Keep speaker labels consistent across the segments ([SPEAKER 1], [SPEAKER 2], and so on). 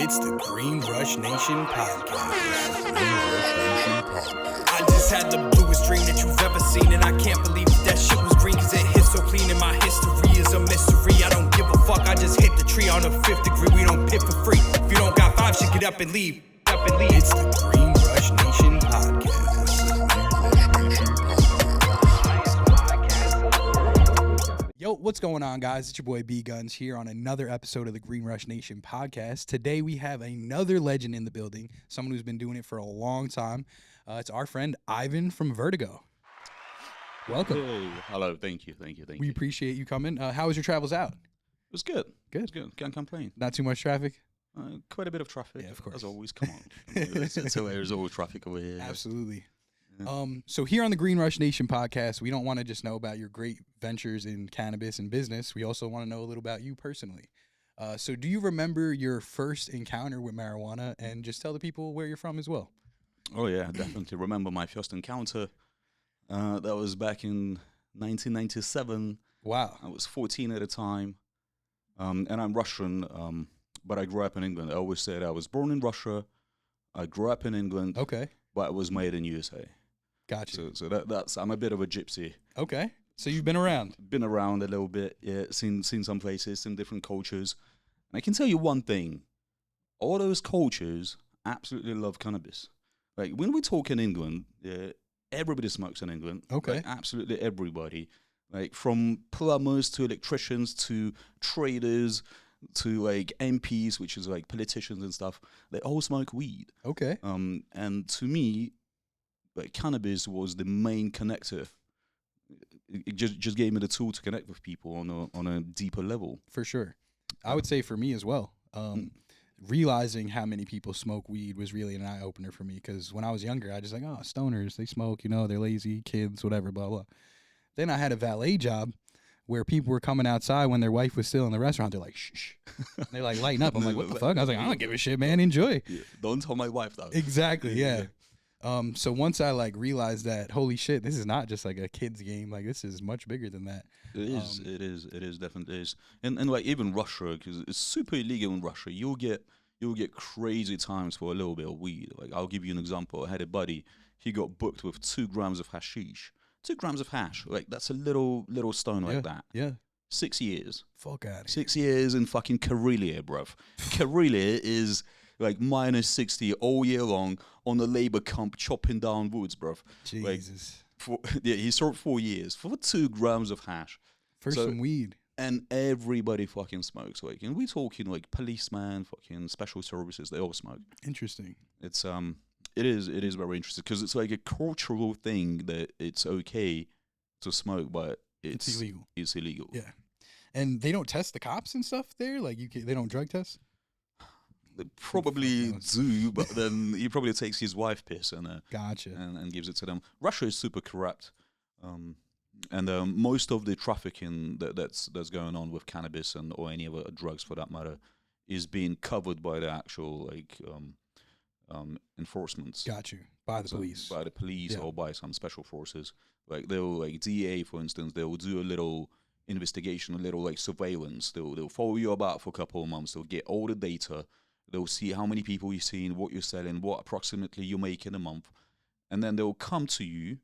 [SPEAKER 1] It's the Green Rush Nation podcast. I just had the bluest dream that you've ever seen, and I can't believe that shit was green, cause it hit so clean, and my history is a mystery. I don't give a fuck, I just hit the tree on the 5th degree. We don't pit for free. If you don't got 5 shit, get up and leave. It's the Green Rush Nation podcast. Yo, what's going on, guys? It's your boy B Guns here on another episode of the Green Rush Nation podcast. Today we have another legend in the building, someone who's been doing it for a long time. It's our friend Ivan from Vertigo. Welcome.
[SPEAKER 2] Hey, hello. Thank you.
[SPEAKER 1] We appreciate you coming. How was your travels out?
[SPEAKER 2] It was good.
[SPEAKER 1] Good.
[SPEAKER 2] It was good. Can't complain.
[SPEAKER 1] Not too much traffic?
[SPEAKER 2] Quite a bit of traffic.
[SPEAKER 1] Yeah, of course.
[SPEAKER 2] As always, come on. There's always traffic over here.
[SPEAKER 1] Absolutely.
[SPEAKER 2] Yeah.
[SPEAKER 1] So here on the Green Rush Nation podcast, we don't want to just know about your great ventures in cannabis and business. We also want to know a little about you personally. So do you remember your first encounter with marijuana, and just tell the people where you're from as well?
[SPEAKER 2] Oh, yeah, definitely. Remember my first encounter. That was back in 1997.
[SPEAKER 1] Wow.
[SPEAKER 2] I was 14 at the time. And I'm Russian, but I grew up in England. I always said I was born in Russia. I grew up in England.
[SPEAKER 1] Okay.
[SPEAKER 2] But I was made in USA.
[SPEAKER 1] Gotcha.
[SPEAKER 2] So that's I'm a bit of a gypsy.
[SPEAKER 1] Okay. So you've been around.
[SPEAKER 2] Been around a little bit, yeah, seen some places, some different cultures. And I can tell you one thing. All those cultures absolutely love cannabis. Like, when we talk in England, everybody smokes in England.
[SPEAKER 1] Okay.
[SPEAKER 2] Like, absolutely everybody. Like, from plumbers to electricians to traders to, like, MPs, which is, like, politicians and stuff. They all smoke weed.
[SPEAKER 1] Okay.
[SPEAKER 2] And to me, like, cannabis was the main connector. It just gave me the tool to connect with people on a deeper level.
[SPEAKER 1] For sure. I would say for me as well. Realizing how many people smoke weed was really an eye-opener for me, because when I was younger, I just like, oh, stoners, they smoke, they're lazy, kids, whatever, blah, blah. Then I had a valet job where people were coming outside when their wife was still in the restaurant. They're like, shh. They like lighten up. I'm like, what the fuck? I was like, I don't give a shit, man. Enjoy.
[SPEAKER 2] Yeah, don't tell my wife that.
[SPEAKER 1] Exactly, yeah. So once I like realized that, holy shit, this is not just like a kid's game. Like, this is much bigger than that.
[SPEAKER 2] It is, definitely is. And like, even Russia, because it's super illegal in Russia, you'll get crazy times for a little bit of weed. Like, I'll give you an example. I had a buddy, he got booked with 2 grams of hashish. 2 grams of hash, like, that's a little stone like that.
[SPEAKER 1] Yeah.
[SPEAKER 2] 6 years.
[SPEAKER 1] Fuck out of here.
[SPEAKER 2] 6 years in fucking Karelia, bruv. Karelia is like minus 60 all year long on a labor camp chopping down woods, bruv.
[SPEAKER 1] Jesus.
[SPEAKER 2] Like, he served 4 years for 2 grams of hash.
[SPEAKER 1] For some weed.
[SPEAKER 2] And everybody fucking smokes. Like, and we're talking like policemen, fucking special services, they all smoke.
[SPEAKER 1] Interesting.
[SPEAKER 2] It's it is very interesting, because it's like a cultural thing that it's okay to smoke, but it's
[SPEAKER 1] illegal.
[SPEAKER 2] It's illegal.
[SPEAKER 1] Yeah. And they don't test the cops and stuff there? Like, they don't drug test?
[SPEAKER 2] They probably do, but then he probably takes his wife piss and
[SPEAKER 1] gotcha.
[SPEAKER 2] and gives it to them. Russia is super corrupt, and most of the trafficking that's going on with cannabis or any other drugs for that matter is being covered by the actual enforcements.
[SPEAKER 1] Got you. By the police.
[SPEAKER 2] By the police,
[SPEAKER 1] Yeah.
[SPEAKER 2] or by some special forces. Like, they'll, like, DA, for instance, they'll do a little investigation, a little, like, surveillance. They'll follow you about for a couple of months. They'll get all the data. They'll see how many people you're seeing, what you're selling, what approximately you make in a month. And then they'll come to you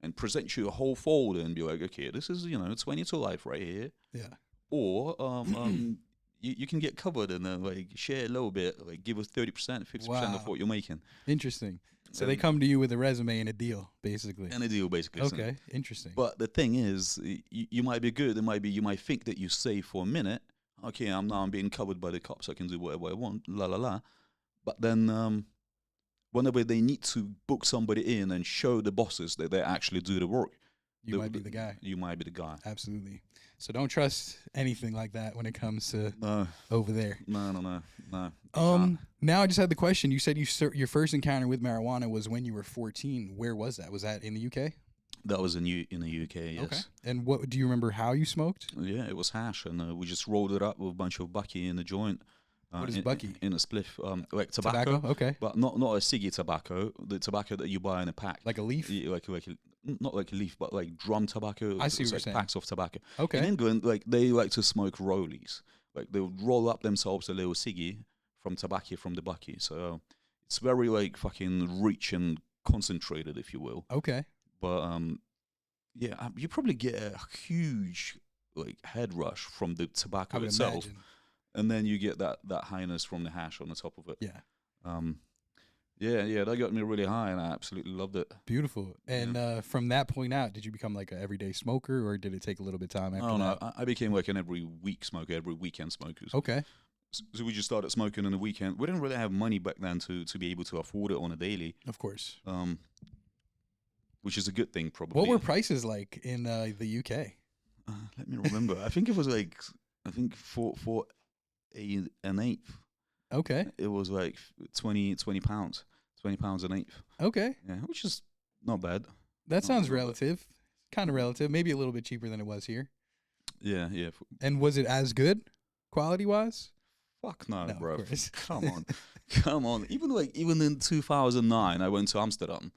[SPEAKER 2] and present you a whole folder and be like, okay, this is, 20 to life right here.
[SPEAKER 1] Yeah.
[SPEAKER 2] Or you can get covered and then, like, share a little bit, like, give us 30%, 50% of what you're making.
[SPEAKER 1] Interesting. So they come to you with a resume and a deal, basically.
[SPEAKER 2] And a deal, basically.
[SPEAKER 1] Okay, interesting.
[SPEAKER 2] But the thing is, you might be good. You might think that you're safe for a minute. Okay, I'm being covered by the cops. I can do whatever I want. La la la. But then, whenever they need to book somebody in and show the bosses that they actually do the work,
[SPEAKER 1] you might be the guy.
[SPEAKER 2] You might be the guy.
[SPEAKER 1] Absolutely. So don't trust anything like that when it comes to over there.
[SPEAKER 2] No.
[SPEAKER 1] Now I just had the question. You said your first encounter with marijuana was when you were 14. Where was that? Was that in the UK?
[SPEAKER 2] That was in the UK, yes.
[SPEAKER 1] Okay. And what do you remember how you smoked?
[SPEAKER 2] Yeah, it was hash, and we just rolled it up with a bunch of bucky in the joint.
[SPEAKER 1] What is bucky?
[SPEAKER 2] In a spliff, like tobacco.
[SPEAKER 1] Okay.
[SPEAKER 2] But not a ciggy tobacco, the tobacco that you buy in a pack.
[SPEAKER 1] Like a leaf?
[SPEAKER 2] Not like a leaf, but like drum tobacco.
[SPEAKER 1] I see what you're saying.
[SPEAKER 2] Packs of tobacco.
[SPEAKER 1] Okay.
[SPEAKER 2] In England, like, they like to smoke rollies. Like, they would roll up themselves a little ciggy from tobacco from the bucky. So it's very like fucking rich and concentrated, if you will.
[SPEAKER 1] Okay.
[SPEAKER 2] But yeah, you probably get a huge like head rush from the
[SPEAKER 1] I
[SPEAKER 2] tobacco
[SPEAKER 1] would
[SPEAKER 2] itself,
[SPEAKER 1] imagine.
[SPEAKER 2] and then you get that highness from the hash on the top of it.
[SPEAKER 1] Yeah.
[SPEAKER 2] Yeah, that got me really high, and I absolutely loved it.
[SPEAKER 1] Beautiful. And from that point out, did you become like an everyday smoker, or did it take a little bit of time after
[SPEAKER 2] Oh no,
[SPEAKER 1] that?
[SPEAKER 2] I became like an every week smoker, every weekend smoker.
[SPEAKER 1] Okay.
[SPEAKER 2] So we just started smoking on the weekend. We didn't really have money back then to be able to afford it on a daily,
[SPEAKER 1] Of course.
[SPEAKER 2] which is a good thing probably.
[SPEAKER 1] What were prices like in the UK?
[SPEAKER 2] Let me remember. I think it was like for an eighth.
[SPEAKER 1] Okay.
[SPEAKER 2] It was like 20 pounds, £20 an eighth.
[SPEAKER 1] Okay.
[SPEAKER 2] Yeah, which is not bad.
[SPEAKER 1] That sounds
[SPEAKER 2] not bad.
[SPEAKER 1] relative. Kind of relative. Maybe a little bit cheaper than it was here.
[SPEAKER 2] Yeah.
[SPEAKER 1] And was it as good quality wise?
[SPEAKER 2] Fuck no,
[SPEAKER 1] No, of
[SPEAKER 2] bro.
[SPEAKER 1] course.
[SPEAKER 2] Come on. Even in 2009, I went to Amsterdam,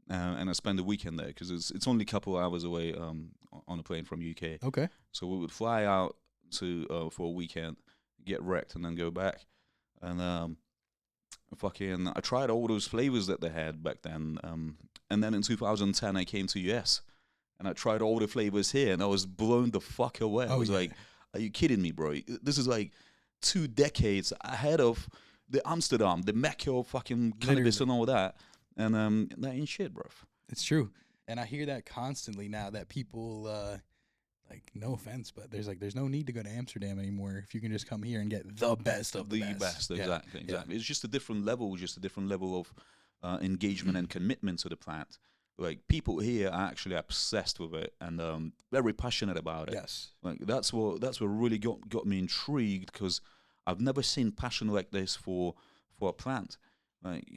[SPEAKER 2] and I spent the weekend there because it's only a couple hours away on a plane from UK.
[SPEAKER 1] Okay.
[SPEAKER 2] So we would fly out to for a weekend, get wrecked, and then go back. And I tried all those flavors that they had back then. And then in 2010, I came to US, and I tried all the flavors here, and I was blown the fuck away. I was like, "Are you kidding me, bro? This is like 2 decades ahead of the Amsterdam, the Mecca of fucking cannabis and all that." And that ain't shit, bro.
[SPEAKER 1] It's true. And I hear that constantly now that people, like, no offense, but there's no need to go to Amsterdam anymore if you can just come here and get the best of the best.
[SPEAKER 2] Exactly.
[SPEAKER 1] Yeah.
[SPEAKER 2] It's just a different level, of engagement and commitment to the plant. Like, people here are actually obsessed with it and very passionate about it.
[SPEAKER 1] Yes.
[SPEAKER 2] Like, that's what really got me intrigued, because I've never seen passion like this for a plant. Like,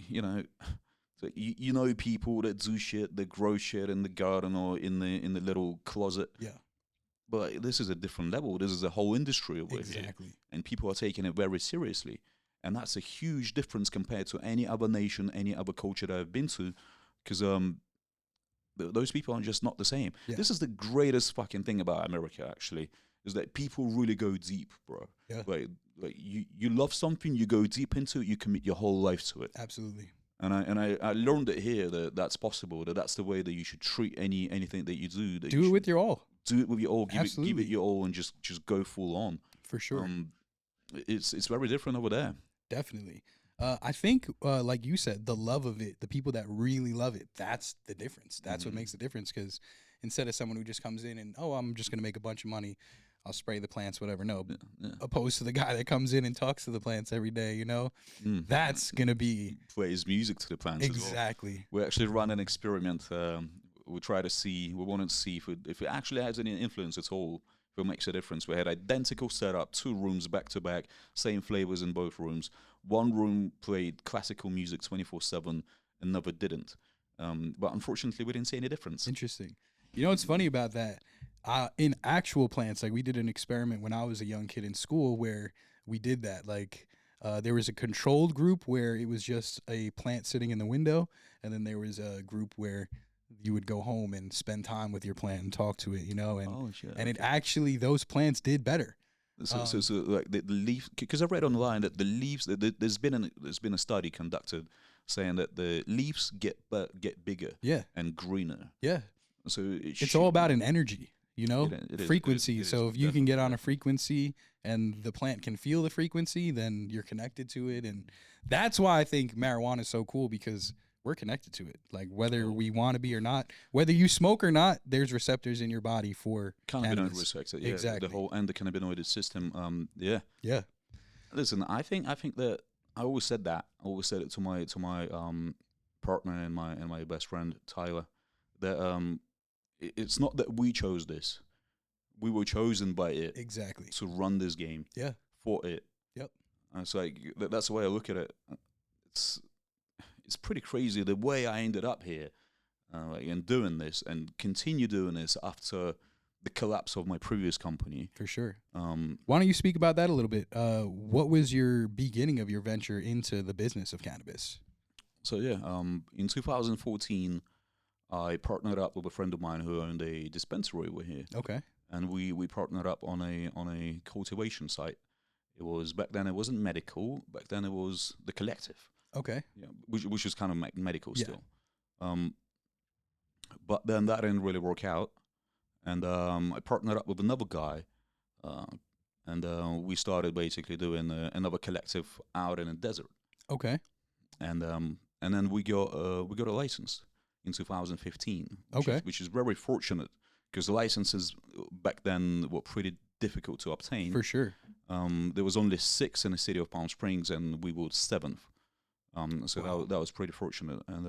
[SPEAKER 2] so you know people that do shit, that grow shit in the garden or in the little closet.
[SPEAKER 1] Yeah.
[SPEAKER 2] But this is a different level. This is a whole industry over here.
[SPEAKER 1] Exactly.
[SPEAKER 2] And people are taking it very seriously. And that's a huge difference compared to any other nation, any other culture that I've been to, because those people are just not the same.
[SPEAKER 1] Yeah.
[SPEAKER 2] This is the greatest fucking thing about America, actually, is that people really go deep, bro.
[SPEAKER 1] Yeah.
[SPEAKER 2] Like you love something, you go deep into it, you commit your whole life to it.
[SPEAKER 1] Absolutely.
[SPEAKER 2] And I learned it here, that that's possible, that's the way that you should treat anything that you do.
[SPEAKER 1] Do it with your all.
[SPEAKER 2] Do it with your all. Give
[SPEAKER 1] Absolutely.
[SPEAKER 2] it your all, and just go full on.
[SPEAKER 1] For sure.
[SPEAKER 2] It's very different over there.
[SPEAKER 1] Definitely. I think, like you said, the love of it, the people that really love it, that's the difference. That's what makes the difference. Because instead of someone who just comes in and, I'm just going to make a bunch of money, I'll spray the plants, whatever. No, opposed to the guy that comes in and talks to the plants every day, that's going to be.
[SPEAKER 2] Plays music to the plants
[SPEAKER 1] Exactly.
[SPEAKER 2] as well. We actually run an experiment. We wanted to see if it actually has any influence at all, if it makes a difference. We had identical setup, 2 rooms back to back, same flavors in both rooms. One room played classical music 24/7, another didn't. But unfortunately, we didn't see any difference.
[SPEAKER 1] Interesting. You know what's funny about that? In actual plants, like, we did an experiment when I was a young kid in school where we did that. Like, there was a controlled group where it was just a plant sitting in the window, and then there was a group where you would go home and spend time with your plant and talk to it, and it actually, those plants did better.
[SPEAKER 2] So like the leaf, because I read online that the leaves, there's been a study conducted saying that the leaves get bigger, and greener.
[SPEAKER 1] Yeah.
[SPEAKER 2] So
[SPEAKER 1] it's all about an energy,
[SPEAKER 2] It is,
[SPEAKER 1] frequency.
[SPEAKER 2] it is,
[SPEAKER 1] So if you can get on a frequency and the plant can feel the frequency, then you're connected to it, and that's why I think marijuana is so cool, because we're connected to it. Like, whether we want to be or not, whether you smoke or not, there's receptors in your body for
[SPEAKER 2] cannabinoid receptors. Yeah,
[SPEAKER 1] exactly.
[SPEAKER 2] The whole endocannabinoid system. Yeah. Listen, I think that I always said that. I always said it to my partner and my best friend Tyler, that it's not that we chose this. We were chosen by it.
[SPEAKER 1] Exactly.
[SPEAKER 2] To run this game.
[SPEAKER 1] Yeah.
[SPEAKER 2] For it.
[SPEAKER 1] Yep.
[SPEAKER 2] And it's like that's the way I look at it. It's pretty crazy the way I ended up here, and doing this and continue doing this after the collapse of my previous company.
[SPEAKER 1] For sure. Why don't you speak about that a little bit? What was your beginning of your venture into the business of cannabis?
[SPEAKER 2] So in 2014, I partnered up with a friend of mine who owned a dispensary over here.
[SPEAKER 1] Okay.
[SPEAKER 2] And we partnered up on a cultivation site. It was back then. It wasn't medical. Back then, it was the collective.
[SPEAKER 3] Okay.
[SPEAKER 2] Yeah, which is kind of medical
[SPEAKER 3] Yeah.
[SPEAKER 2] still. But then that didn't really work out, and I partnered up with another guy, uh, and we started basically doing another collective out in the desert,
[SPEAKER 3] Okay.
[SPEAKER 2] and then we got a license in 2015,
[SPEAKER 3] Okay.
[SPEAKER 2] which is very fortunate because the licenses back then were pretty difficult to obtain.
[SPEAKER 3] For sure.
[SPEAKER 2] There was only 6 in the city of Palm Springs, and we were 7th. So
[SPEAKER 3] Wow.
[SPEAKER 2] that was pretty fortunate, and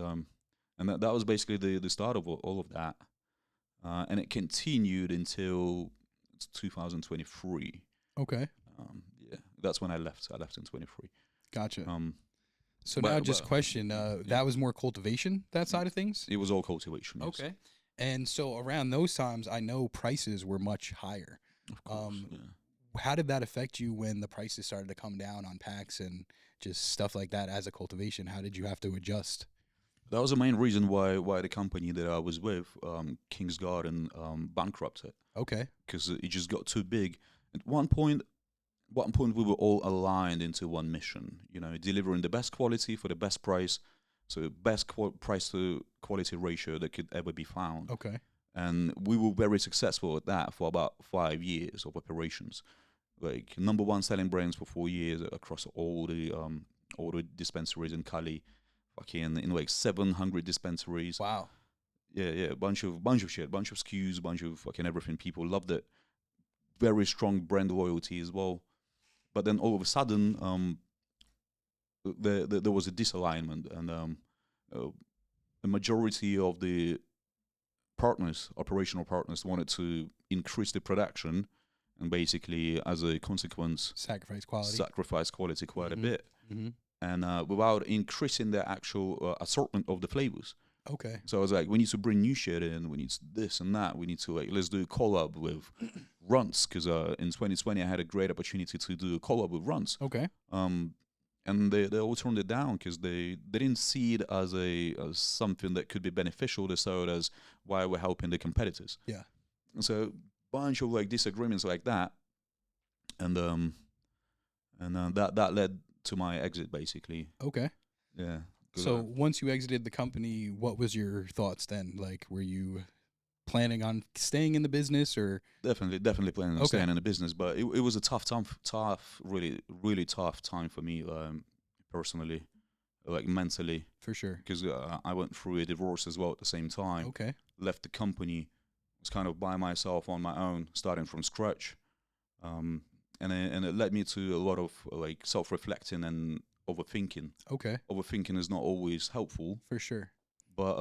[SPEAKER 2] that was basically the start of all of that, and it continued until 2023.
[SPEAKER 3] Okay.
[SPEAKER 2] Yeah, that's when I left. I left in 23.
[SPEAKER 3] Gotcha. So
[SPEAKER 2] but-
[SPEAKER 3] now just
[SPEAKER 2] but-
[SPEAKER 3] question, that was more cultivation, that side of things?
[SPEAKER 2] It was all cultivation. Yes.
[SPEAKER 3] Okay. And so around those times, I know prices were much higher.
[SPEAKER 2] Of course. Yeah.
[SPEAKER 3] How did that affect you when the prices started to come down on packs and just stuff like that as a cultivation? How did you have to adjust?
[SPEAKER 2] That was the main reason why the company that I was with, King's Garden, bankrupted,
[SPEAKER 3] Okay.
[SPEAKER 2] because it just got too big. At one point, we were all aligned into one mission. Delivering the best quality for the best price, so best price to quality ratio that could ever be found.
[SPEAKER 3] Okay.
[SPEAKER 2] And we were very successful at that for about 5 years of operations. Like number 1 selling brands for 4 years across all the dispensaries in Cali, fucking in like 700 dispensaries.
[SPEAKER 3] Wow.
[SPEAKER 2] Yeah, bunch of shit, bunch of SKUs, bunch of fucking everything. People loved it. Very strong brand loyalty as well. But then all of a sudden, there was a disalignment, and the majority of the operational partners, wanted to increase the production, and basically, as a consequence,
[SPEAKER 3] Sacrifice quality.
[SPEAKER 2] sacrifice quality quite a
[SPEAKER 3] Mhm.
[SPEAKER 2] bit, and without increasing the actual assortment of the flavors.
[SPEAKER 3] Okay.
[SPEAKER 2] So I was like, we need to bring new shit in. We need this and that. We need to let's do a collab with Runts, because in 2020 I had a great opportunity to do a collab with Runts.
[SPEAKER 3] Okay.
[SPEAKER 2] And they all turned it down because they didn't see it as something that could be beneficial. They saw it as why we're helping the competitors.
[SPEAKER 3] Yeah.
[SPEAKER 2] And so bunch of like disagreements like that, and that led to my exit basically.
[SPEAKER 3] Okay.
[SPEAKER 2] Yeah. 'Cause
[SPEAKER 3] So once you exited the company, what was your thoughts then? Like, were you planning on staying in the business, or?
[SPEAKER 2] definitely planning on
[SPEAKER 3] Okay.
[SPEAKER 2] staying in the business, but it was a really tough time for me personally, like mentally,
[SPEAKER 3] For sure.
[SPEAKER 2] because I went through a divorce as well at the same time.
[SPEAKER 3] Okay.
[SPEAKER 2] Left the company, was kind of by myself on my own, starting from scratch, and it led me to a lot of like self-reflecting and overthinking.
[SPEAKER 3] Okay.
[SPEAKER 2] Overthinking is not always helpful,
[SPEAKER 3] For sure.
[SPEAKER 2] but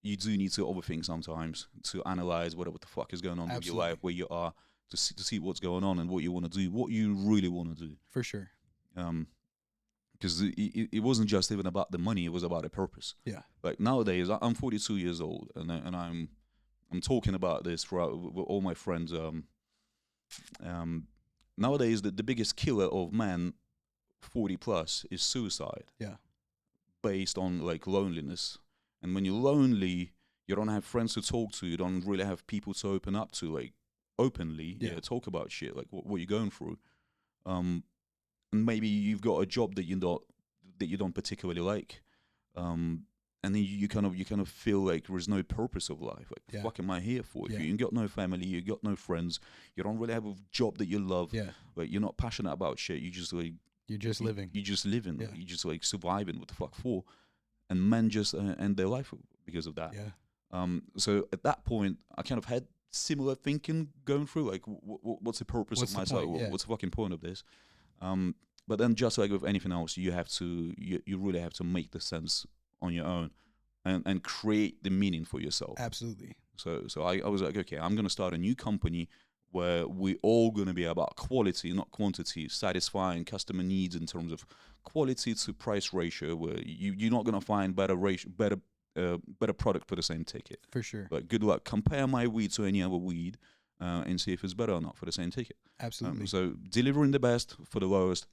[SPEAKER 2] you do need to overthink sometimes to analyze what the fuck is going on with your
[SPEAKER 3] Absolutely.
[SPEAKER 2] life, where you are, to see what's going on and what you want to do, what you really want to do.
[SPEAKER 3] For sure.
[SPEAKER 2] Because it wasn't just even about the money; it was about a purpose.
[SPEAKER 3] Yeah.
[SPEAKER 2] Like nowadays, I'm 42 years old, and I'm talking about this throughout with all my friends. Nowadays, the biggest killer of men 40 plus is suicide.
[SPEAKER 3] Yeah.
[SPEAKER 2] Based on like loneliness. And when you're lonely, you don't have friends to talk to. You don't really have people to open up to, like openly.
[SPEAKER 3] Yeah.
[SPEAKER 2] Talk about shit, like what you're going through. And maybe you've got a job that you don't particularly like. And then you kind of feel like there's no purpose of life. Like,
[SPEAKER 3] Yeah.
[SPEAKER 2] the fuck am I here for?
[SPEAKER 3] Yeah.
[SPEAKER 2] If you got no family, you got no friends, you don't really have a job that you love.
[SPEAKER 3] Yeah.
[SPEAKER 2] Like, you're not passionate about shit. You just like
[SPEAKER 3] You're just living.
[SPEAKER 2] You just living.
[SPEAKER 3] Yeah.
[SPEAKER 2] You just like surviving. What the fuck for? And men just end their life because of that.
[SPEAKER 3] Yeah.
[SPEAKER 2] So at that point, I kind of had similar thinking going through. Like, what's the purpose
[SPEAKER 3] What's
[SPEAKER 2] of
[SPEAKER 3] the
[SPEAKER 2] myself?
[SPEAKER 3] point? Yeah.
[SPEAKER 2] What's the fucking point of this? But then, just like with anything else, you really have to make the sense on your own, and create the meaning for yourself.
[SPEAKER 3] Absolutely.
[SPEAKER 2] So I was like, okay, I'm gonna start a new company where we're all going to be about quality, not quantity, satisfying customer needs in terms of quality to price ratio, where you're not going to find better product for the same ticket.
[SPEAKER 3] For sure.
[SPEAKER 2] But good luck. Compare my weed to any other weed and see if it's better or not for the same ticket.
[SPEAKER 3] Absolutely.
[SPEAKER 2] So delivering the best for the lowest,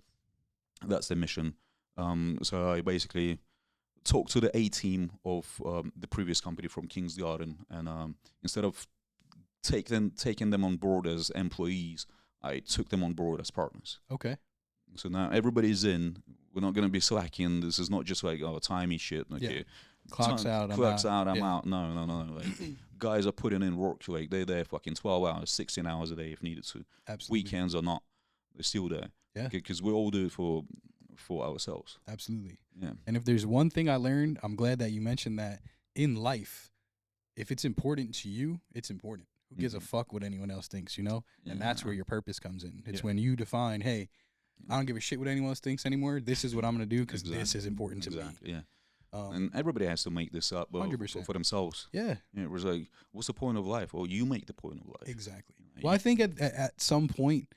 [SPEAKER 2] that's the mission. So I basically talked to the A team of the previous company from King's Garden, and instead of taking them on board as employees, I took them on board as partners.
[SPEAKER 3] Okay.
[SPEAKER 2] So now everybody's in. We're not going to be slacking. This is not just like, oh, timey shit. Okay.
[SPEAKER 3] Yeah. Clock's out.
[SPEAKER 2] Clock's
[SPEAKER 3] I'm out.
[SPEAKER 2] out. I'm
[SPEAKER 3] Yeah.
[SPEAKER 2] out. No. Like, guys are putting in work. Like, they're there fucking 12 hours, 16 hours a day if needed to.
[SPEAKER 3] Absolutely.
[SPEAKER 2] Weekends or not, they're still there.
[SPEAKER 3] Yeah.
[SPEAKER 2] Because we all do it for ourselves.
[SPEAKER 3] Absolutely.
[SPEAKER 2] Yeah.
[SPEAKER 3] And if there's one thing I learned, I'm glad that you mentioned that in life, if it's important to you, it's important. Who gives a fuck what anyone else thinks, you know? And that's where your purpose comes in. It's when you define, hey, I don't give a shit what anyone else thinks anymore. This is what I'm going to do because this is important to me.
[SPEAKER 2] Yeah. And everybody has to make this up
[SPEAKER 3] 100%.
[SPEAKER 2] for themselves.
[SPEAKER 3] Yeah.
[SPEAKER 2] It was like, what's the point of life? Well, you make the point of life.
[SPEAKER 3] Exactly. Well, I think at some point,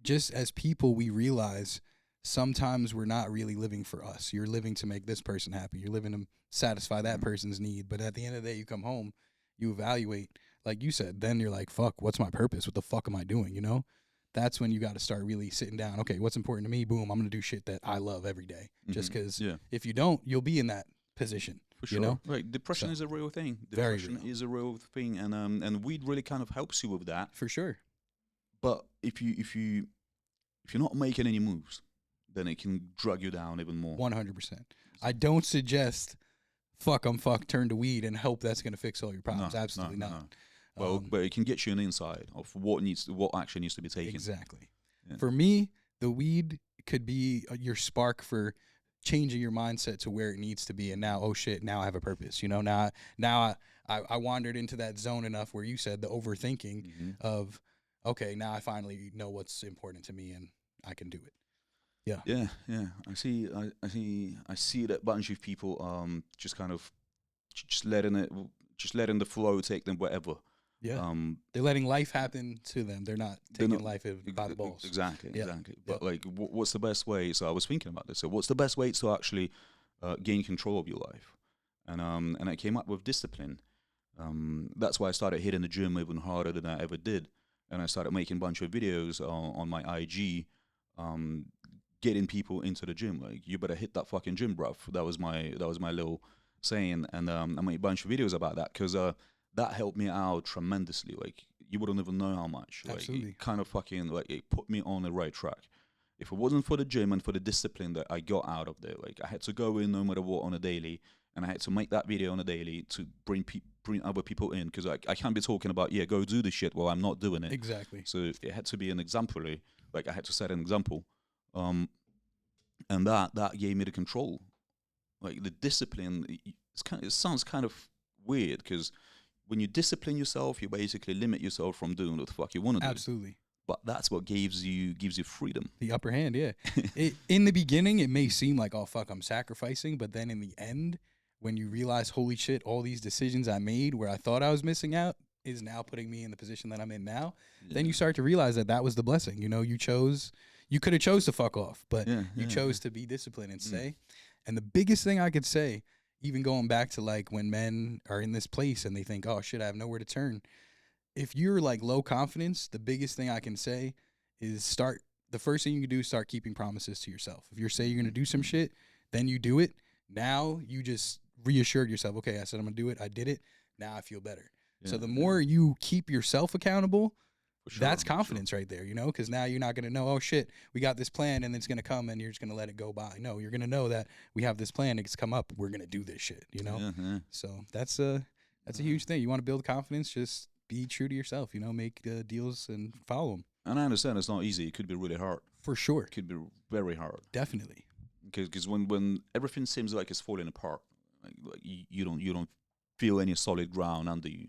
[SPEAKER 3] just as people, we realize sometimes we're not really living for us. You're living to make this person happy. You're living to satisfy that person's need. But at the end of the day, you come home, you evaluate, like you said, then you're like, fuck, what's my purpose? What the fuck am I doing? You know? That's when you got to start really sitting down. Okay, what's important to me? Boom, I'm going to do shit that I love every day. Just because if you don't, you'll be in that position.
[SPEAKER 2] For sure.
[SPEAKER 3] You know?
[SPEAKER 2] Right. Depression is a real thing.
[SPEAKER 3] Very
[SPEAKER 2] Depression
[SPEAKER 3] real.
[SPEAKER 2] is a real thing. And weed really kind of helps you with that.
[SPEAKER 3] For sure.
[SPEAKER 2] But if you're not making any moves, then it can drag you down even more.
[SPEAKER 3] 100%. I don't suggest I'm fucked, turn to weed and hope that's going to fix all your problems. Absolutely not.
[SPEAKER 2] No. Well, but it can get you an insight of what action needs to be taken.
[SPEAKER 3] Exactly.
[SPEAKER 2] Yeah.
[SPEAKER 3] For me, the weed could be your spark for changing your mindset to where it needs to be. And now, oh shit, now I have a purpose. You know, now I wandered into that zone enough where you said the overthinking of, okay, now I finally know what's important to me and I can do it. Yeah.
[SPEAKER 2] Yeah. I see that bunch of people just kind of just letting the flow take them wherever.
[SPEAKER 3] Yeah. They're letting life happen to them. They're not taking life by the balls.
[SPEAKER 2] Exactly. But like, what's the best way? So I was thinking about this. So what's the best way to actually gain control of your life? And I came up with discipline. That's why I started hitting the gym even harder than I ever did. And I started making a bunch of videos on my IG, getting people into the gym. Like, you better hit that fucking gym, bruv. That was my little saying. And I made a bunch of videos about that because that helped me out tremendously. Like, you wouldn't even know how much. Like,
[SPEAKER 3] Absolutely.
[SPEAKER 2] it kind of fucking, like, it put me on the right track. If it wasn't for the gym and for the discipline that I got out of there, like, I had to go in no matter what on a daily, and I had to make that video on a daily to bring other people in, because I can't be talking about, go do this shit while I'm not doing it.
[SPEAKER 3] Exactly.
[SPEAKER 2] So it had to be an exemplary. Like, I had to set an example. And that gave me the control. Like, the discipline, it sounds kind of weird, because when you discipline yourself, you basically limit yourself from doing what the fuck you want to do.
[SPEAKER 3] Absolutely.
[SPEAKER 2] But that's what gives you freedom.
[SPEAKER 3] The upper hand, yeah. In the beginning, it may seem like, oh, fuck, I'm sacrificing. But then in the end, when you realize, holy shit, all these decisions I made where I thought I was missing out is now putting me in the position that I'm in now, then you start to realize that was the blessing. You know, you could have chose to fuck off, but you chose to be disciplined and stay. And the biggest thing I could say, even going back to like when men are in this place and they think, oh shit, I have nowhere to turn. If you're like low confidence, the biggest thing I can say is the first thing you can do is start keeping promises to yourself. If you say you're going to do some shit, then you do it. Now you just reassured yourself, okay, I said I'm going to do it. I did it. Now I feel better. So the more you keep yourself accountable, that's confidence right there, you know, because now you're not going to know, oh shit, we got this plan and it's going to come and you're just going to let it go by. No, you're going to know that we have this plan. It's come up. We're going to do this shit, you know? So that's a huge thing. You want to build confidence, just be true to yourself, you know, make deals and follow them.
[SPEAKER 2] And I understand it's not easy. It could be really hard.
[SPEAKER 3] For sure.
[SPEAKER 2] It could be very hard.
[SPEAKER 3] Definitely.
[SPEAKER 2] Because when everything seems like it's falling apart, like you don't feel any solid ground under you,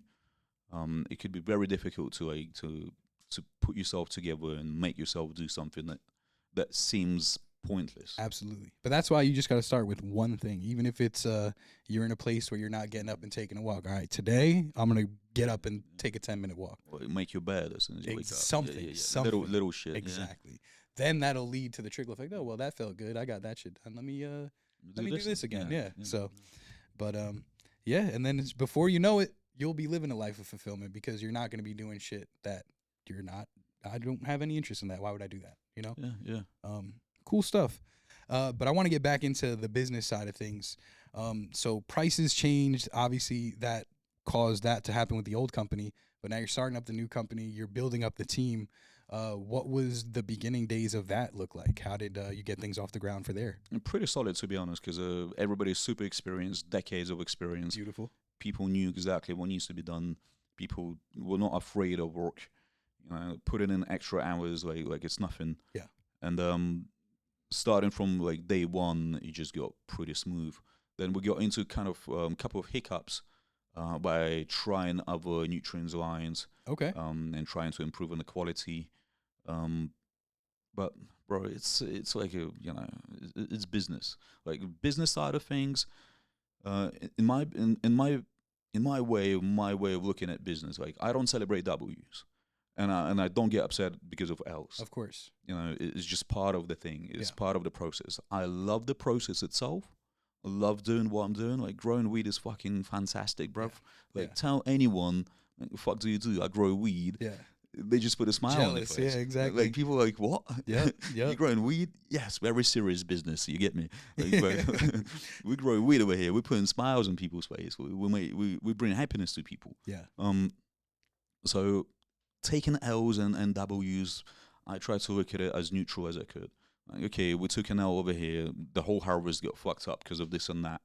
[SPEAKER 2] it could be very difficult to put yourself together and make yourself do something that seems pointless.
[SPEAKER 3] Absolutely. But that's why you just got to start with one thing. Even if it's you're in a place where you're not getting up and taking a walk. All right, today I'm going to get up and take a 10-minute walk.
[SPEAKER 2] Or make your bed as soon as you wake up.
[SPEAKER 3] Something.
[SPEAKER 2] Little shit.
[SPEAKER 3] Exactly. Then that'll lead to the trickle effect. Oh, well, that felt good. I got that shit done. Let me do this again. Yeah. So, but and then before you know it, you'll be living a life of fulfillment because you're not going to be doing shit that you're not. I don't have any interest in that. Why would I do that? You know?
[SPEAKER 2] Yeah.
[SPEAKER 3] Cool stuff. But I want to get back into the business side of things. So prices changed. Obviously, that caused that to happen with the old company. But now you're starting up the new company. You're building up the team. What was the beginning days of that look like? How did you get things off the ground for there?
[SPEAKER 2] Pretty solid, to be honest, because everybody's super experienced, decades of experience.
[SPEAKER 3] Beautiful.
[SPEAKER 2] People knew exactly what needs to be done. People were not afraid of work. Putting in extra hours like it's nothing.
[SPEAKER 3] Yeah.
[SPEAKER 2] And starting from like day one, it just got pretty smooth. Then we got into kind of couple of hiccups by trying other nutrients lines.
[SPEAKER 3] Okay.
[SPEAKER 2] And trying to improve on the quality. But bro, it's like it's business. Like business side of things. In my way of looking at business, like I don't celebrate W's, and I don't get upset because of L's.
[SPEAKER 3] Of course.
[SPEAKER 2] It's just part of the thing. It's
[SPEAKER 3] Yeah.
[SPEAKER 2] part of the process. I love the process itself. I love doing what I'm doing. Like growing weed is fucking fantastic, bruv.
[SPEAKER 3] Yeah.
[SPEAKER 2] Like tell anyone, like, the fuck do you do? I grow weed.
[SPEAKER 3] Yeah.
[SPEAKER 2] They just put a smile on their
[SPEAKER 3] Jealous,
[SPEAKER 2] face.
[SPEAKER 3] yeah, exactly.
[SPEAKER 2] Like people are like, what?
[SPEAKER 3] Yep,
[SPEAKER 2] You're
[SPEAKER 3] yep.
[SPEAKER 2] growing weed? Yes, very serious business. You get me? Like, we grow weed over here. We're putting smiles on people's face. We bring happiness to people.
[SPEAKER 3] Yeah.
[SPEAKER 2] So taking L's and W's, I try to look at it as neutral as I could. Like, okay, we took an L over here. The whole harvest got fucked up because of this and that.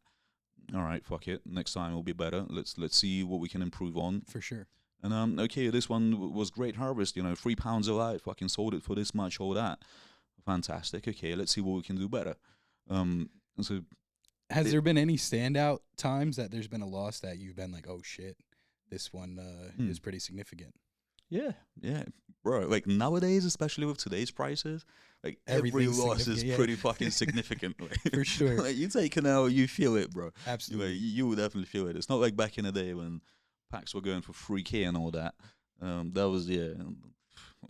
[SPEAKER 2] All right, fuck it. Next time will be better. Let's see what we can improve on.
[SPEAKER 3] For sure.
[SPEAKER 2] And okay, this one was great harvest. 3 pounds a light. Fucking sold it for this much. All that, fantastic. Okay, let's see what we can do better. So,
[SPEAKER 3] Has there been any standout times that there's been a loss that you've been like, oh shit, this one is pretty significant?
[SPEAKER 2] yeah, bro. Like nowadays, especially with today's prices, like every
[SPEAKER 3] Everything's
[SPEAKER 2] loss is
[SPEAKER 3] significant, yeah.
[SPEAKER 2] pretty fucking significant. Like,
[SPEAKER 3] For sure.
[SPEAKER 2] Like you take an L, you feel it, bro.
[SPEAKER 3] Absolutely.
[SPEAKER 2] Like, you will definitely feel it. It's not like back in the day when packs were going for 3K and all that. That was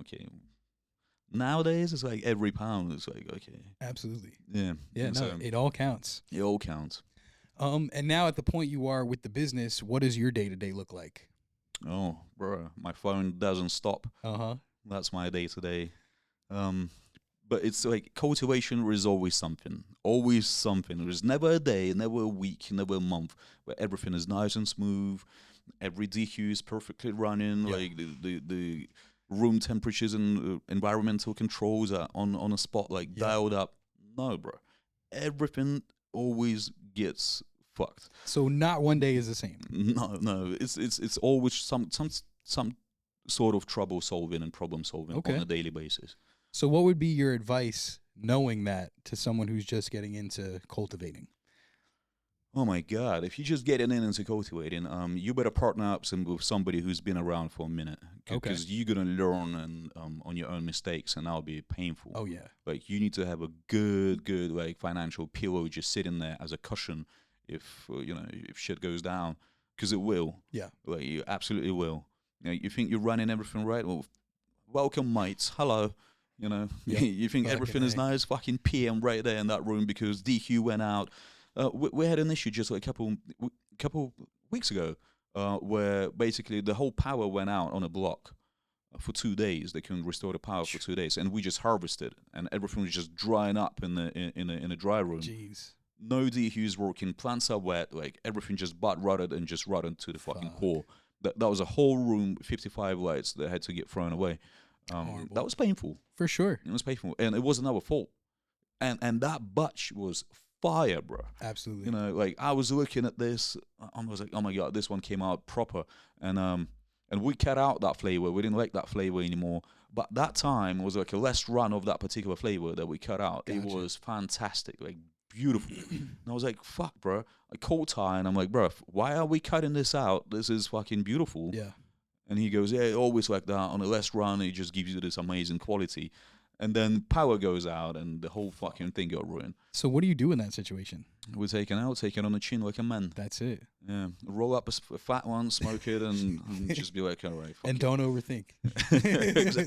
[SPEAKER 2] okay. Nowadays, it's like every pound is like okay.
[SPEAKER 3] Absolutely.
[SPEAKER 2] Yeah.
[SPEAKER 3] Yeah,
[SPEAKER 2] And
[SPEAKER 3] no,
[SPEAKER 2] so
[SPEAKER 3] it all counts.
[SPEAKER 2] it all counts.
[SPEAKER 3] And now at the point you are with the business, what does your day-to-day look like?
[SPEAKER 2] Oh, bro, my phone doesn't stop.
[SPEAKER 3] Uh-huh.
[SPEAKER 2] That's my day to day. But it's like cultivation is always something. Always something. There's never a day, never a week, never a month where everything is nice and smooth. Every DQ is perfectly running.
[SPEAKER 3] Yeah.
[SPEAKER 2] Like the room temperatures and environmental controls are on a spot, like dialed up. No, bro. Everything always gets fucked.
[SPEAKER 3] So not one day is the same.
[SPEAKER 2] No. It's always some sort of trouble solving and problem solving
[SPEAKER 3] Okay.
[SPEAKER 2] on a daily basis.
[SPEAKER 3] So what would be your advice knowing that to someone who's just getting into cultivating?
[SPEAKER 2] Oh my God! If you're just getting into cultivating, you better partner up with somebody who's been around for a minute,
[SPEAKER 3] Okay.
[SPEAKER 2] because you're gonna learn and on your own mistakes, and that'll be painful.
[SPEAKER 3] Oh yeah.
[SPEAKER 2] Like you need to have a good like financial pillow just sitting there as a cushion if if shit goes down, because it will.
[SPEAKER 3] Yeah.
[SPEAKER 2] Like you absolutely will. You think you're running everything right? Well, welcome, mates. Hello.
[SPEAKER 3] Yep.
[SPEAKER 2] You think
[SPEAKER 3] Fucking
[SPEAKER 2] everything is
[SPEAKER 3] A.
[SPEAKER 2] nice? Fucking PM right there in that room because DQ went out. We had an issue just like a couple weeks ago where basically the whole power went out on a block for 2 days. They couldn't restore the power for 2 days, and we just harvested, and everything was just drying up in a dry room.
[SPEAKER 3] Jeez.
[SPEAKER 2] No DQs working. Plants are wet. Like everything just butt rotted and just rotted to the fucking core. That was a whole room, 55 lights that had to get thrown away.
[SPEAKER 3] Horrible.
[SPEAKER 2] That was painful.
[SPEAKER 3] For sure.
[SPEAKER 2] It was painful, and it wasn't our fault. And that batch was fire, bro.
[SPEAKER 3] Absolutely.
[SPEAKER 2] Like I was looking at this, I was like, oh my God, this one came out proper, and we cut out that flavor. We didn't like that flavor anymore. But that time was like a less run of that particular flavor that we cut out.
[SPEAKER 3] Gotcha.
[SPEAKER 2] It was fantastic, like beautiful. And I was like, fuck, bro. I caught Ty, and I'm like, bro, why are we cutting this out? This is fucking beautiful.
[SPEAKER 3] Yeah.
[SPEAKER 2] And he goes, yeah, always like that. On a less run, it just gives you this amazing quality. And then power goes out, and the whole fucking thing got ruined.
[SPEAKER 3] So what do you do in that situation?
[SPEAKER 2] We're taking it on the chin like a man.
[SPEAKER 3] That's it.
[SPEAKER 2] Yeah, roll up a fat one, smoke it, and just be like, all right. Fuck
[SPEAKER 3] And
[SPEAKER 2] it.
[SPEAKER 3] don't overthink.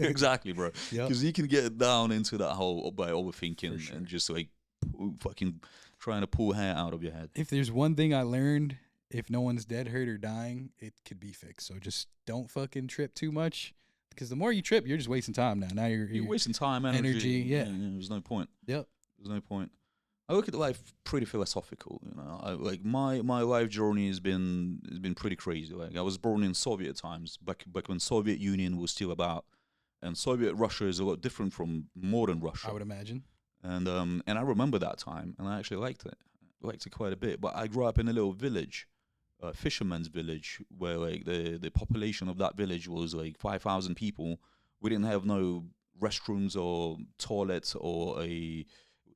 [SPEAKER 2] Exactly, bro.
[SPEAKER 3] Yep.
[SPEAKER 2] Because you can get down into that hole by overthinking
[SPEAKER 3] sure.
[SPEAKER 2] and just like fucking trying to pull hair out of your head.
[SPEAKER 3] If there's one thing I learned, if no one's dead, hurt, or dying, it could be fixed. So just don't fucking trip too much, because the more you trip, you're just wasting time now. Now you're
[SPEAKER 2] wasting time, energy.
[SPEAKER 3] yeah.
[SPEAKER 2] There's no point.
[SPEAKER 3] Yep.
[SPEAKER 2] There's no point. I look at life pretty philosophical. Like my life journey has been pretty crazy. Like I was born in Soviet times, back when Soviet Union was still about, and Soviet Russia is a lot different from modern Russia.
[SPEAKER 3] I would imagine.
[SPEAKER 2] And I remember that time, and I actually liked it. Liked it quite a bit. But I grew up in a little village, fisherman's village, where like the population of that village was like 5,000 people. We didn't have no restrooms or toilets or a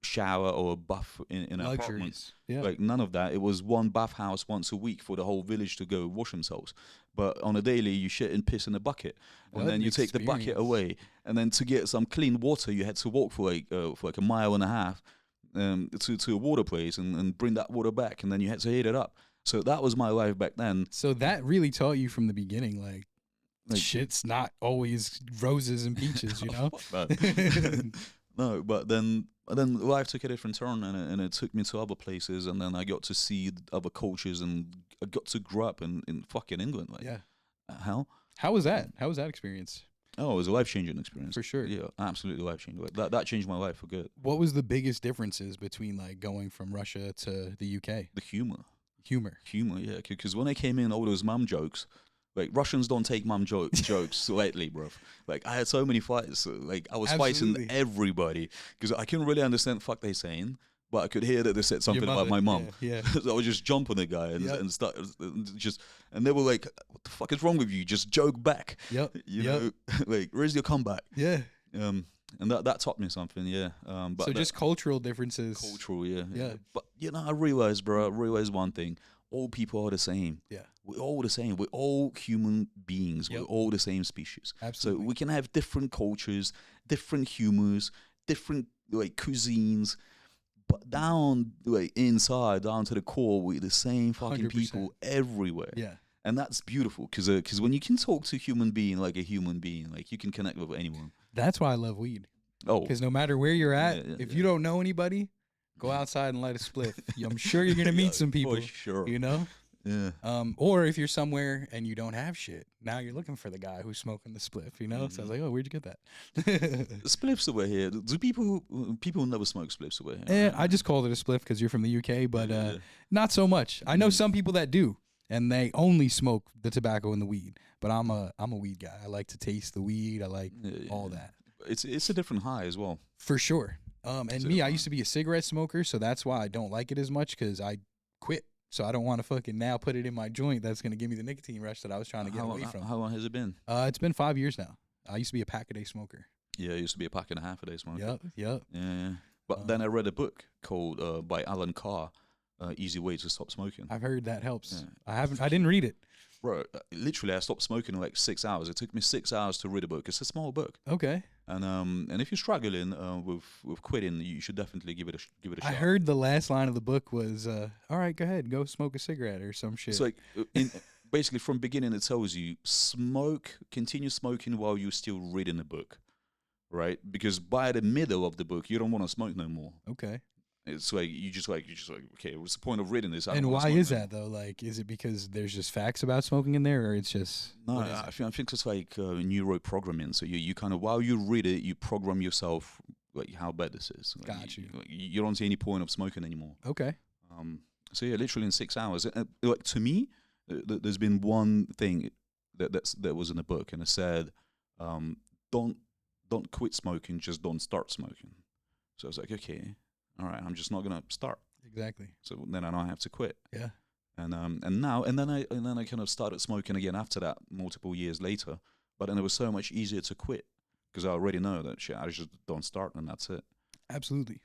[SPEAKER 2] shower or a bath in our apartment.
[SPEAKER 3] Luxuries. Yeah.
[SPEAKER 2] Like none of that. It was one bathhouse once a week for the whole village to go wash themselves. But on a daily, you shit and piss in a bucket, and
[SPEAKER 3] What
[SPEAKER 2] then you
[SPEAKER 3] an
[SPEAKER 2] take the bucket
[SPEAKER 3] experience.
[SPEAKER 2] away, and then to get some clean water, you had to walk for like a mile and a half to a water place and bring that water back, and then you had to heat it up. So that was my life back then.
[SPEAKER 3] So that really taught you from the beginning, like
[SPEAKER 2] Like-
[SPEAKER 3] shit's not always roses and peaches, you know?
[SPEAKER 2] Fuck that. No, but then life took a different turn, and it took me to other places, and then I got to see other cultures, and I got to grow up in fucking England. Like,
[SPEAKER 3] Yeah.
[SPEAKER 2] hell.
[SPEAKER 3] How was that? How was that experience?
[SPEAKER 2] Oh, it was a life-changing experience.
[SPEAKER 3] For sure.
[SPEAKER 2] Yeah, absolutely life-changing. Like that changed my life for good.
[SPEAKER 3] What was the biggest differences between like going from Russia to the UK?
[SPEAKER 2] The humor,
[SPEAKER 3] Humor.
[SPEAKER 2] yeah. Because when I came in, all those mum jokes, like Russians don't take mum jokes lightly, bro. Like I had so many fights. Like I was
[SPEAKER 3] Absolutely.
[SPEAKER 2] fighting everybody because I couldn't really understand the fuck they saying, but I could hear that they said something about my mum.
[SPEAKER 3] Yeah.
[SPEAKER 2] So I would just jump on the guy and start and they were like, "What the fuck is wrong with you? Just joke back."
[SPEAKER 3] Yep.
[SPEAKER 2] You know, like where's your comeback?
[SPEAKER 3] Yeah.
[SPEAKER 2] And that taught me something, yeah. But
[SPEAKER 3] So just cultural differences.
[SPEAKER 2] cultural, yeah.
[SPEAKER 3] Yeah.
[SPEAKER 2] But I realized, bro, one thing: all people are the same.
[SPEAKER 3] Yeah.
[SPEAKER 2] We're all the same. We're all human beings.
[SPEAKER 3] Yep.
[SPEAKER 2] We're all the same species.
[SPEAKER 3] Absolutely.
[SPEAKER 2] So we can have different cultures, different humors, different like cuisines, but down like inside, down to the core, we're the same fucking
[SPEAKER 3] 100%.
[SPEAKER 2] people everywhere.
[SPEAKER 3] Yeah.
[SPEAKER 2] And that's beautiful because when you can talk to a human being like a human being, like you can connect with anyone.
[SPEAKER 3] That's why I love weed.
[SPEAKER 2] Oh,
[SPEAKER 3] Because no matter where you're at,
[SPEAKER 2] Yeah,
[SPEAKER 3] if
[SPEAKER 2] yeah.
[SPEAKER 3] you don't know anybody, go outside and light a spliff. I'm sure you're gonna meet some people.
[SPEAKER 2] for sure.
[SPEAKER 3] You know.
[SPEAKER 2] Yeah.
[SPEAKER 3] Or if you're somewhere and you don't have shit, now you're looking for the guy who's smoking the spliff. You know. So I was like, oh, where'd you get that?
[SPEAKER 2] Spliffs over here. Do people never smoke spliffs over here?
[SPEAKER 3] Eh, I just called it a spliff because you're from the UK, but
[SPEAKER 2] Yeah.
[SPEAKER 3] not so much. I know some people that do, and they only smoke the tobacco and the weed. But I'm a weed guy. I like to taste the weed. I like all that.
[SPEAKER 2] It's a different high as well.
[SPEAKER 3] For sure. And
[SPEAKER 2] So,
[SPEAKER 3] me, I used to be a cigarette smoker, so that's why I don't like it as much because I quit. So I don't want to fucking now put it in my joint. That's gonna give me the nicotine rush that I was trying to get away from.
[SPEAKER 2] How long has it been?
[SPEAKER 3] It's been 5 years now. I used to be a pack a day smoker.
[SPEAKER 2] Yeah, it used to be a pack and a half a day smoker.
[SPEAKER 3] Yep.
[SPEAKER 2] Yeah, yeah. But then I read a book called by Alan Carr, Easy Way to Stop Smoking.
[SPEAKER 3] I've heard that helps.
[SPEAKER 2] Yeah.
[SPEAKER 3] I didn't read it.
[SPEAKER 2] Bro, literally, I stopped smoking in like 6 hours. It took me 6 hours to read a book. It's a small book,
[SPEAKER 3] Okay.
[SPEAKER 2] and if you're struggling with quitting, you should definitely give it a shot.
[SPEAKER 3] I heard the last line of the book was, "All right, go ahead, go smoke a cigarette or some shit."
[SPEAKER 2] It's like basically from beginning it tells you continue smoking while you're still reading the book, right? Because by the middle of the book, you don't want to smoke no more.
[SPEAKER 3] Okay.
[SPEAKER 2] It's like you just like okay, what's the point of reading this? I
[SPEAKER 3] And
[SPEAKER 2] don't wanna
[SPEAKER 3] why
[SPEAKER 2] smoke
[SPEAKER 3] is
[SPEAKER 2] no
[SPEAKER 3] that though? Like, is it because there's just facts about smoking in there, or it's just
[SPEAKER 2] more.
[SPEAKER 3] what
[SPEAKER 2] No,
[SPEAKER 3] is
[SPEAKER 2] I
[SPEAKER 3] it?
[SPEAKER 2] think it's like neuro programming. So you kind of while you read it, you program yourself like how bad this is. Like,
[SPEAKER 3] Got you.
[SPEAKER 2] You don't see any point of smoking anymore.
[SPEAKER 3] Okay.
[SPEAKER 2] So yeah, literally in 6 hours. Like to me, there's been one thing that was in the book, and it said, don't quit smoking, just don't start smoking. So I was like, okay, all right, I'm just not gonna start.
[SPEAKER 3] Exactly.
[SPEAKER 2] So then I don't have to quit.
[SPEAKER 3] Yeah.
[SPEAKER 2] And then I kind of started smoking again after that, multiple years later. But then it was so much easier to quit because I already know that shit. I just don't start, and that's it.
[SPEAKER 3] Absolutely.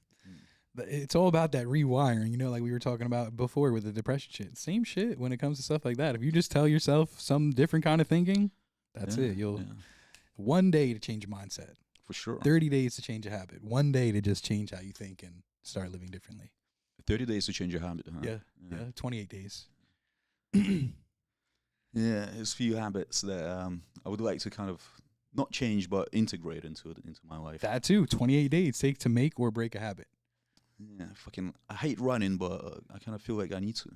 [SPEAKER 3] It's all about that rewiring, you know, like we were talking about before with the depression shit. Same shit when it comes to stuff like that. If you just tell yourself some different kind of thinking, that's
[SPEAKER 2] Yeah,
[SPEAKER 3] it. You'll
[SPEAKER 2] yeah,
[SPEAKER 3] one day to change your mindset,
[SPEAKER 2] for sure.
[SPEAKER 3] 30 days to change a habit, one day to just change how you think and start living differently.
[SPEAKER 2] 30 days to change your habit, huh?
[SPEAKER 3] Yeah. 28 days.
[SPEAKER 2] Yeah, there's a few habits that I would like to kind of not change but integrate into my life.
[SPEAKER 3] That too. 28 days take to make or break a habit.
[SPEAKER 2] Yeah, I hate running, but I kind of feel like I need to.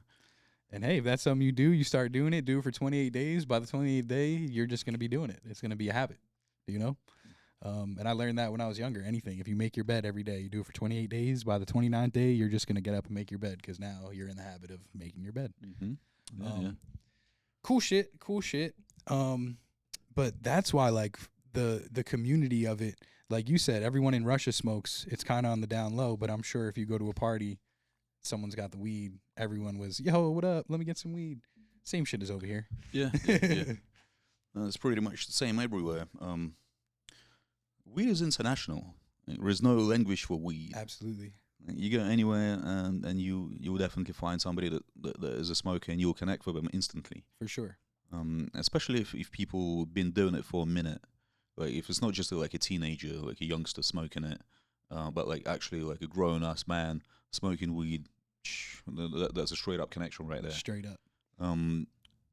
[SPEAKER 3] And hey, if that's something you do, you start doing it, do it for 28 days. By the 28th day, you're just going to be doing it. It's going to be a habit, you know? And I learned that when I was younger. Anything, if you make your bed every day, you do it for 28 days. By the 29th day, you're just going to get up and make your bed because now you're in the habit of making your bed.
[SPEAKER 2] Mm-hmm. Yeah,
[SPEAKER 3] Cool shit. But that's why, like, the community of it, like you said, everyone in Russia smokes. It's kind of on the down low, but I'm sure if you go to a party, someone's got the weed. Everyone was, yo, what up? Let me get some weed. Same shit as over here.
[SPEAKER 2] Yeah. It's pretty much the same everywhere. Weed is international. There is no language for weed.
[SPEAKER 3] Absolutely.
[SPEAKER 2] You go anywhere and you will definitely find somebody that is a smoker, and you'll connect with them instantly.
[SPEAKER 3] For sure.
[SPEAKER 2] Especially if people been doing it for a minute. Like if it's not just like a teenager, like a youngster smoking it, but like actually like a grown-ass man smoking weed, that's a straight up connection right there.
[SPEAKER 3] Straight up.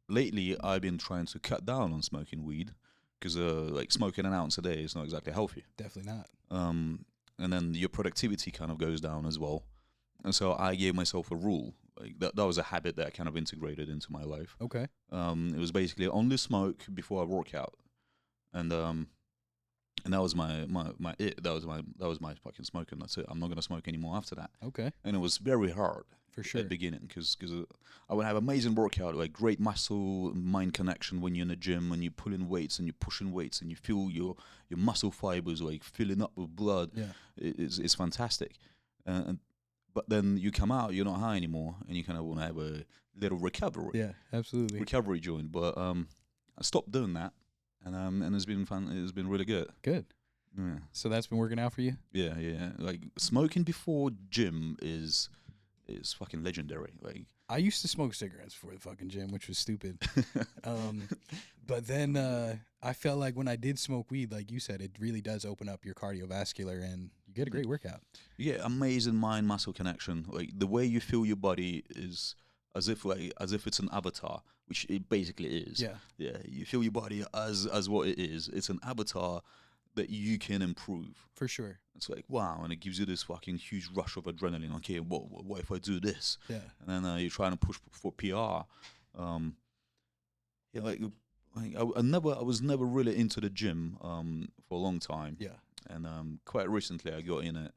[SPEAKER 2] Lately, I've been trying to cut down on smoking weed because like smoking an ounce a day is not exactly healthy.
[SPEAKER 3] Definitely not.
[SPEAKER 2] And then your productivity kind of goes down as well. And so I gave myself a rule. Like that was a habit that I kind of integrated into my life.
[SPEAKER 3] Okay.
[SPEAKER 2] It was basically only smoke before I work out, and that was my it. That was my fucking smoking. That's it. I'm not gonna smoke anymore after that.
[SPEAKER 3] Okay.
[SPEAKER 2] And it was very hard.
[SPEAKER 3] For sure.
[SPEAKER 2] At the beginning, because I would have amazing workout, like great muscle mind connection when you're in the gym, when you're pulling weights and you're pushing weights and you feel your muscle fibers like filling up with blood.
[SPEAKER 3] Yeah.
[SPEAKER 2] It's fantastic. But then you come out, you're not high anymore, and you kind of want to have a little recovery.
[SPEAKER 3] Yeah, absolutely.
[SPEAKER 2] Recovery joint. But I stopped doing that, and it's been fun. It's been really good.
[SPEAKER 3] Good.
[SPEAKER 2] Yeah.
[SPEAKER 3] So that's been working out for you?
[SPEAKER 2] Yeah. Like smoking before gym is fucking legendary. Like
[SPEAKER 3] I used to smoke cigarettes before the fucking gym, which was stupid. But then I felt like when I did smoke weed, like you said, it really does open up your cardiovascular and you get a great workout.
[SPEAKER 2] Yeah, amazing mind muscle connection. Like the way you feel your body is as if it's an avatar, which it basically is.
[SPEAKER 3] Yeah.
[SPEAKER 2] Yeah. You feel your body as what it is. It's an avatar that you can improve.
[SPEAKER 3] For sure.
[SPEAKER 2] It's like, wow, and it gives you this fucking huge rush of adrenaline. Okay, what if I do this?
[SPEAKER 3] Yeah.
[SPEAKER 2] And then you're trying to push for PR. Yeah, like I was never really into the gym for a long time.
[SPEAKER 3] Yeah.
[SPEAKER 2] And quite recently I got in it,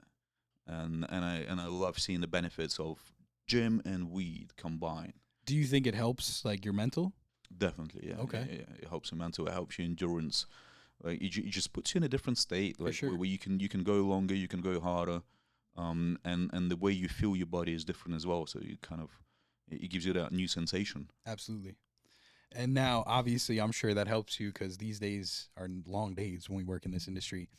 [SPEAKER 2] and I love seeing the benefits of gym and weed combined.
[SPEAKER 3] Do you think it helps like your mental?
[SPEAKER 2] Definitely, yeah.
[SPEAKER 3] Okay.
[SPEAKER 2] Yeah. It helps your mental. It helps your endurance. Like it just puts you in a different state, like
[SPEAKER 3] sure.
[SPEAKER 2] where you can go longer, you can go harder, and the way you feel your body is different as well. So you kind of it gives you that new sensation.
[SPEAKER 3] Absolutely. And now, obviously, I'm sure that helps you because these days are long days when we work in this industry.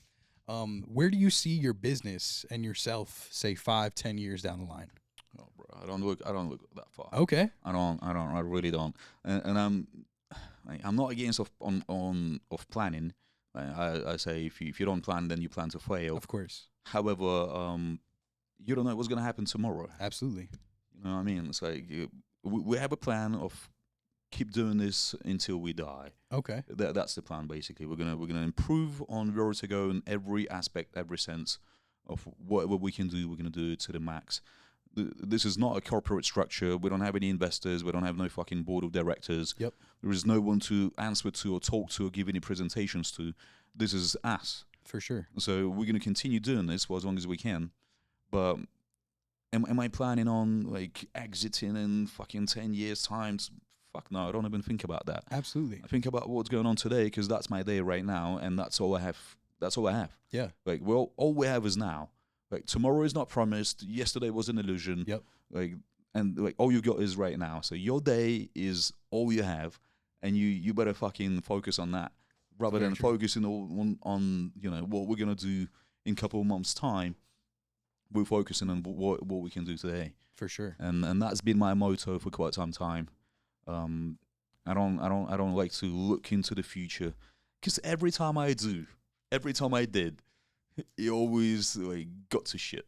[SPEAKER 3] Where do you see your business and yourself, say 5-10 years down the line?
[SPEAKER 2] Oh, bro, I don't look that far.
[SPEAKER 3] Okay.
[SPEAKER 2] I really don't. And I'm not against of planning. I say if you don't plan, then you plan to fail.
[SPEAKER 3] Of course.
[SPEAKER 2] However, you don't know what's going to happen tomorrow.
[SPEAKER 3] Absolutely.
[SPEAKER 2] You know what I mean? It's like we have a plan of keep doing this until we die.
[SPEAKER 3] Okay.
[SPEAKER 2] That's the plan basically. We're gonna improve on Vertigo in every aspect, every sense of what we can do. We're gonna do it to the max. This is not a corporate structure. We don't have any investors. We don't have no fucking board of directors.
[SPEAKER 3] Yep. There
[SPEAKER 2] is no one to answer to or talk to or give any presentations to. This is us.
[SPEAKER 3] For sure.
[SPEAKER 2] So we're going to continue doing this for as long as we can. But am I planning on like exiting in fucking 10 years' time? Fuck no, I don't even think about that.
[SPEAKER 3] Absolutely.
[SPEAKER 2] I think about what's going on today because that's my day right now, and that's all I have. That's all I have.
[SPEAKER 3] Yeah.
[SPEAKER 2] Like, well, all we have is now. Like tomorrow is not promised. Yesterday was an illusion.
[SPEAKER 3] Yep.
[SPEAKER 2] Like all you got is right now. So your day is all you have, and you better fucking focus on that rather than focusing on what we're gonna do in a couple of months' time. We're focusing on what we can do today.
[SPEAKER 3] For sure.
[SPEAKER 2] And that's been my motto for quite some time. I don't like to look into the future because every time I did. It always like got to shit.